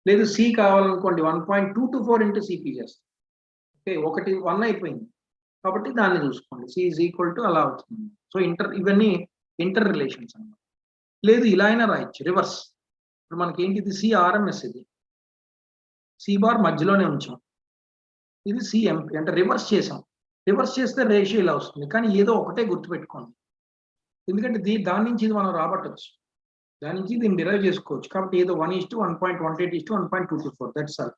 లేదు సి కావాలనుకోండి 1.224 into సిపి చేస్తాం. ఓకే, ఒకటి 1 అయిపోయింది కాబట్టి దాన్ని చూసుకోండి, సి ఈజ్ ఈక్వల్ టు అలా అవుతుంది. సో ఇవన్నీ ఇంటర్ రిలేషన్స్ అన్నమాట. లేదు ఇలా అయినా రాయొచ్చు, రివర్స్. ఇప్పుడు మనకి ఏంటి, ఇది సిఆర్ఎంఎస్, ఇది సి బార్ మధ్యలోనే ఉంచాం, ఇది సిఎంపి అంటే రివర్స్ చేసాం. రివర్స్ చేస్తే రేషియో ఇలా వస్తుంది, కానీ ఏదో ఒకటే గుర్తుపెట్టుకోండి, ఎందుకంటే దాని నుంచి ఇది మనం రాబట్టవచ్చు, దాని నుంచి దీన్ని డిరైవ్ చేసుకోవచ్చు. కాబట్టి ఏదో 1:1.18:1.224, that's all.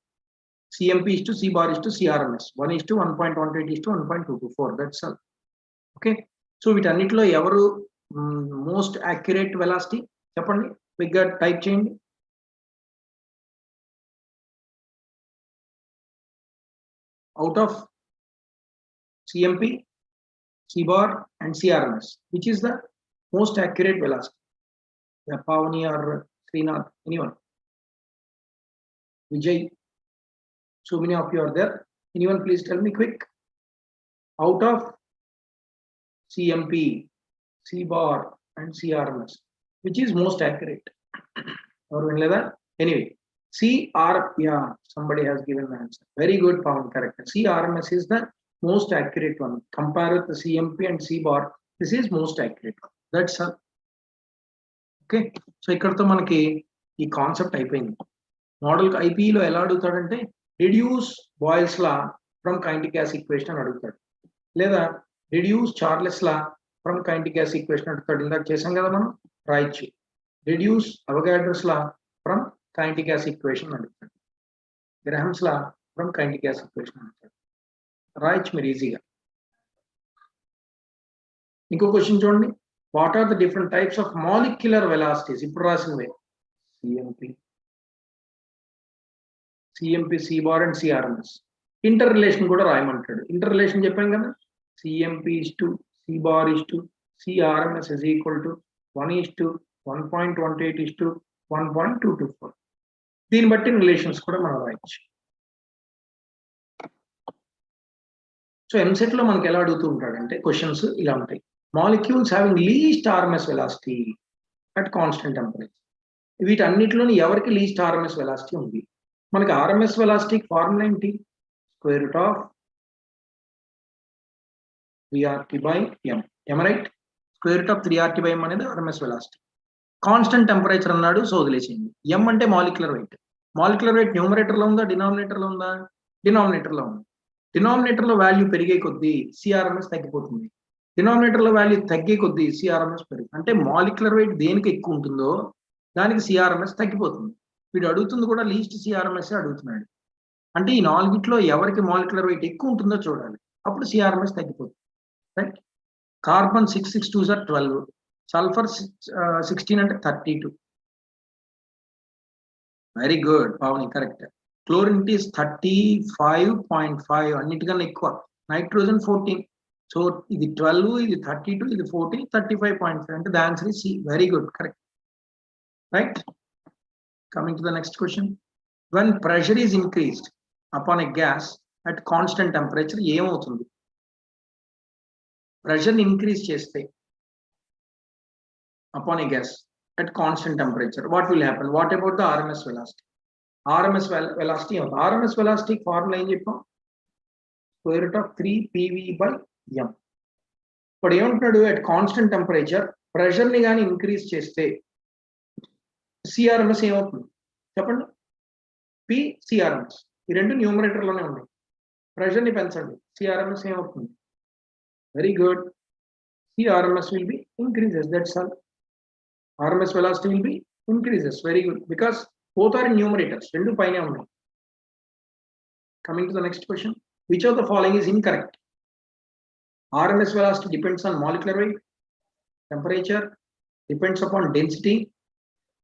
CMP is to C bar is to CRMS 1:1.18:1.224, that's all. Okay, so వీటన్నిటిలో ఎవరు Most accurate velocity చెప్పండి క్విక్ గా టైప్ చేయండి. Out of CMP, C bar and CRMS, which is the most accurate velocity? Pavani or Srinath, anyone? Vijay, so many of you are there. Anyone please tell me quick. Out of CMP, C bar and CRMS, which is most accurate? Or anyway, CR, yeah, somebody has given the answer. Very good, Pawan, correct. CRMS is the most accurate one. Compare with the CMP and C bar, this is most accurate one. That's all. Okay, so ikkadto manaki ee concept అయిపోయింది. మోడల్ IPE లో ఎలా అడుగుతాడంటే reduce Boyle's law from kinetic gas equation అని అడుగుతాడు, లేదా reduce Charles law from kinetic gas equation అడుగుతాడు. ఇందాక చేసాం కదా మనం, రాయొచ్చు. reduce Avogadro's law from kinetic gas equation అడుగుతాడు. Graham's law from kinetic gas equation అడుగుతాడు. రాయొచ్చు మీరు ఈజీగా. ఇంకో క్వశ్చన్ చూడండి. What are the different types of molecular velocities? ఇప్పుడు రాసినవే CMP, C bar and CRMS. Inter relation కూడా రాయమంటాడు. ఇంటర్ రిలేషన్ చెప్పాం కదా, CMP is to C bar is to CRMS is equal to 1:1.18 is to 1.224. దీన్ని బట్టి రిలేషన్స్ కూడా మనం రాయొచ్చు. సో ఎంసెట్ లో మనకి ఎలా అడుగుతూ ఉంటాడంటే క్వశ్చన్స్ ఇలా ఉంటాయి. Molecules having least RMS velocity at constant temperature. వీటన్నిటిలోని ఎవరికి లీస్ట్ ఆర్ఎంఎస్ వెలాసిటీ ఉంది? మనకి ఆర్ఎంఎస్ వెలాసిటీ ఫార్ములా ఏంటి? Square root of 3RT/m. Right? Square root of 3RT/m అనేది ఆర్ఎంఎస్ వెలాసిటీ. కాన్స్టెంట్ టెంపరేచర్ అన్నాడు, సో వదిలేసేయండి. ఎం అంటే molecular weight. Molecular weight numerator లో ఉందా, డినామినేటర్ లో ఉందా? డినామినేటర్ లో ఉంది. డినామినేటర్ లో వాల్యూ పెరిగే కొద్దీ సిఆర్ఎంఎస్ తగ్గిపోతుంది. డినామినేటర్ లో వాల్యూ తగ్గే కొద్దీ సిఆర్ఎంఎస్ పెరుగుతుంది. అంటే మాలిక్యులర్ వెయిట్ దేనికి ఎక్కువ ఉంటుందో దానికి సిఆర్ఎంఎస్ తగ్గిపోతుంది. వీడు అడుగుతుంది కూడా లీస్ట్ సిఆర్ఎంఎస్ అడుగుతున్నాడు. అంటే ఈ నాలుగిట్లో ఎవరికి మాలిక్యులర్ వెయిట్ ఎక్కువ ఉంటుందో చూడాలి, అప్పుడు సిఆర్ఎంఎస్ తగ్గిపోతుంది. రైట్? కార్బన్ 6 6 2 are 12, సల్ఫర్ 16 అంటే 32. Very good Pavani, correct. Chlorine is 35.5, అన్నిటికన్నా ఎక్కువ. నైట్రోజన్ 14. సో ఇది 12, ఇది 32, ఇది 14, 35.5 అంటే the answer is C. Very good, correct. Right? Coming to the next question. When pressure is increased upon a gas at constant temperature ఏమవుతుంది? ప్రెషర్ని ఇంక్రీజ్ చేస్తే upon a gas at constant temperature what will happen? What about the RMS velocity? RMS velocity ఏమవుతుంది? ఆర్ఎంఎస్ వెలాసిటీ ఫార్ములా ఏం చెప్పాం? Square root of 3PV/m. ఇప్పుడు ఏమంటున్నాడు? అట్ కాన్స్టెంట్ టెంపరేచర్ ప్రెషర్ని కానీ ఇంక్రీజ్ చేస్తే సిఆర్ఎంఎస్ ఏమవుతుంది చెప్పండి? సిఆర్ఎంఎస్, ఈ రెండు న్యూమరేటర్ లోనే ఉన్నాయి. ప్రెషర్ని పెంచండి, సిఆర్ఎంఎస్ ఏమవుతుంది? Very good, CRMS will be increases. That's all. RMS velocity will be increases. Very good, because both are in numerators, రెండు పైనే ఉన్నాయి. Coming to the next question, which of the following is incorrect? RMS velocity depends on molecular weight, temperature, depends upon density.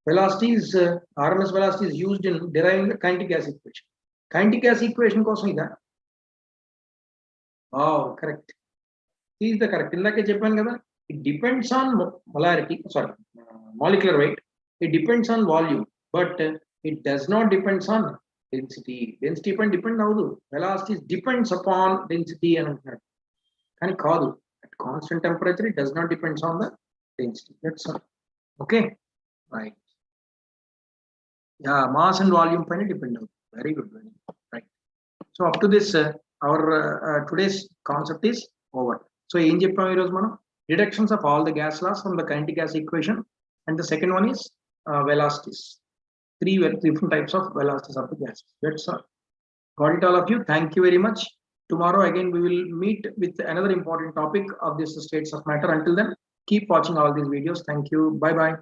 Velocity is RMS velocity is used in deriving the kinetic gas equation. Kinetic gas equation కోసం ఇదా? Correct, is the correct. ఇందాకే చెప్పాను కదా, it depends on molecular weight, it depends on volume, but it does not depends on density. Density పైన డిపెండ్ అవ్వదు. వెలాసిటీ డిపెండ్స్ అపాన్ డెన్సిటీ అని అంటున్నాడు, కానీ కాదు. at constant temperature it does not depends on the density. That's all. Okay, right? Yeah, mass and volume పైన డిపెండ్ అవుతుంది. Very good, very good. Right? So up to this our today's concept is over. So ఏం చెప్పాము ఈరోజు మనం? Reductions of all the gas laws from the kinetic gas equation, and the second one is velocities. Three different types of velocities of the gas. That's all. Got it, all of you? Thank you very much. Tomorrow again we will meet with another important topic of this states of matter. Until then, keep watching all these videos. Thank you. Bye bye.